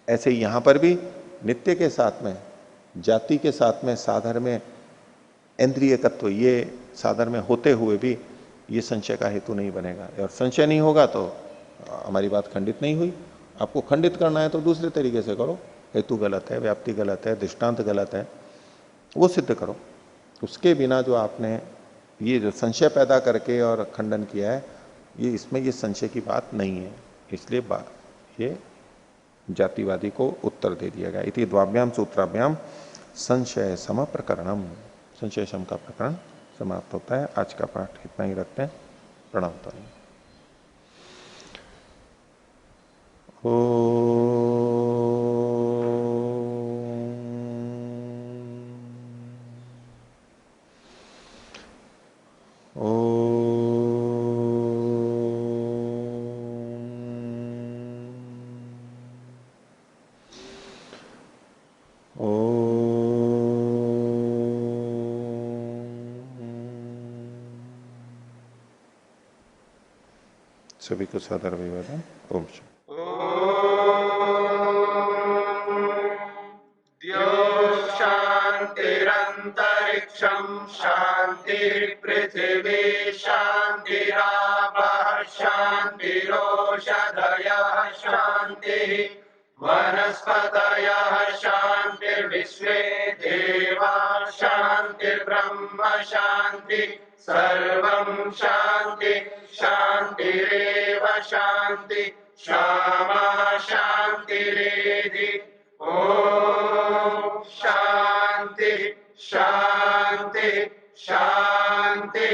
Speaker 1: ऐसे ही यहां पर भी नित्य के साथ में, जाति के साथ में साधर्म्य, इंद्रिय तत्व, ये साधर्म्य होते हुए भी ये संशय का हेतु नहीं बनेगा। और संशय नहीं होगा तो हमारी बात खंडित नहीं हुई। आपको खंडित करना है तो दूसरे तरीके से करो, हेतु गलत है, व्याप्ति गलत है, दृष्टांत गलत है, वो सिद्ध करो। उसके बिना जो आपने ये जो संशय पैदा करके और खंडन किया है, ये इसमें ये संशय की बात नहीं है, इसलिए ये जातिवादी को उत्तर दे दिया गया। इति द्वाभ्याम सूत्राभ्याम संशय सम प्रकरणम, संशय सम का प्रकरण समाप्त होता है। आज का पाठ इतना ही रखते हैं। प्रणाम। सभी को सादर अभिवादन। ओम
Speaker 3: शांतिरंतरिक्षम शांति पृथिवी शांतिरापः शांतिरोषधयः शांति वनस्पतयः शांतिर्विश्वे देवा शांतिर्ब्रह्म शांति सर्वं शांति शांतिरेव शांति क्षमा शांतिरेधि। ओम शांति शांति शांति।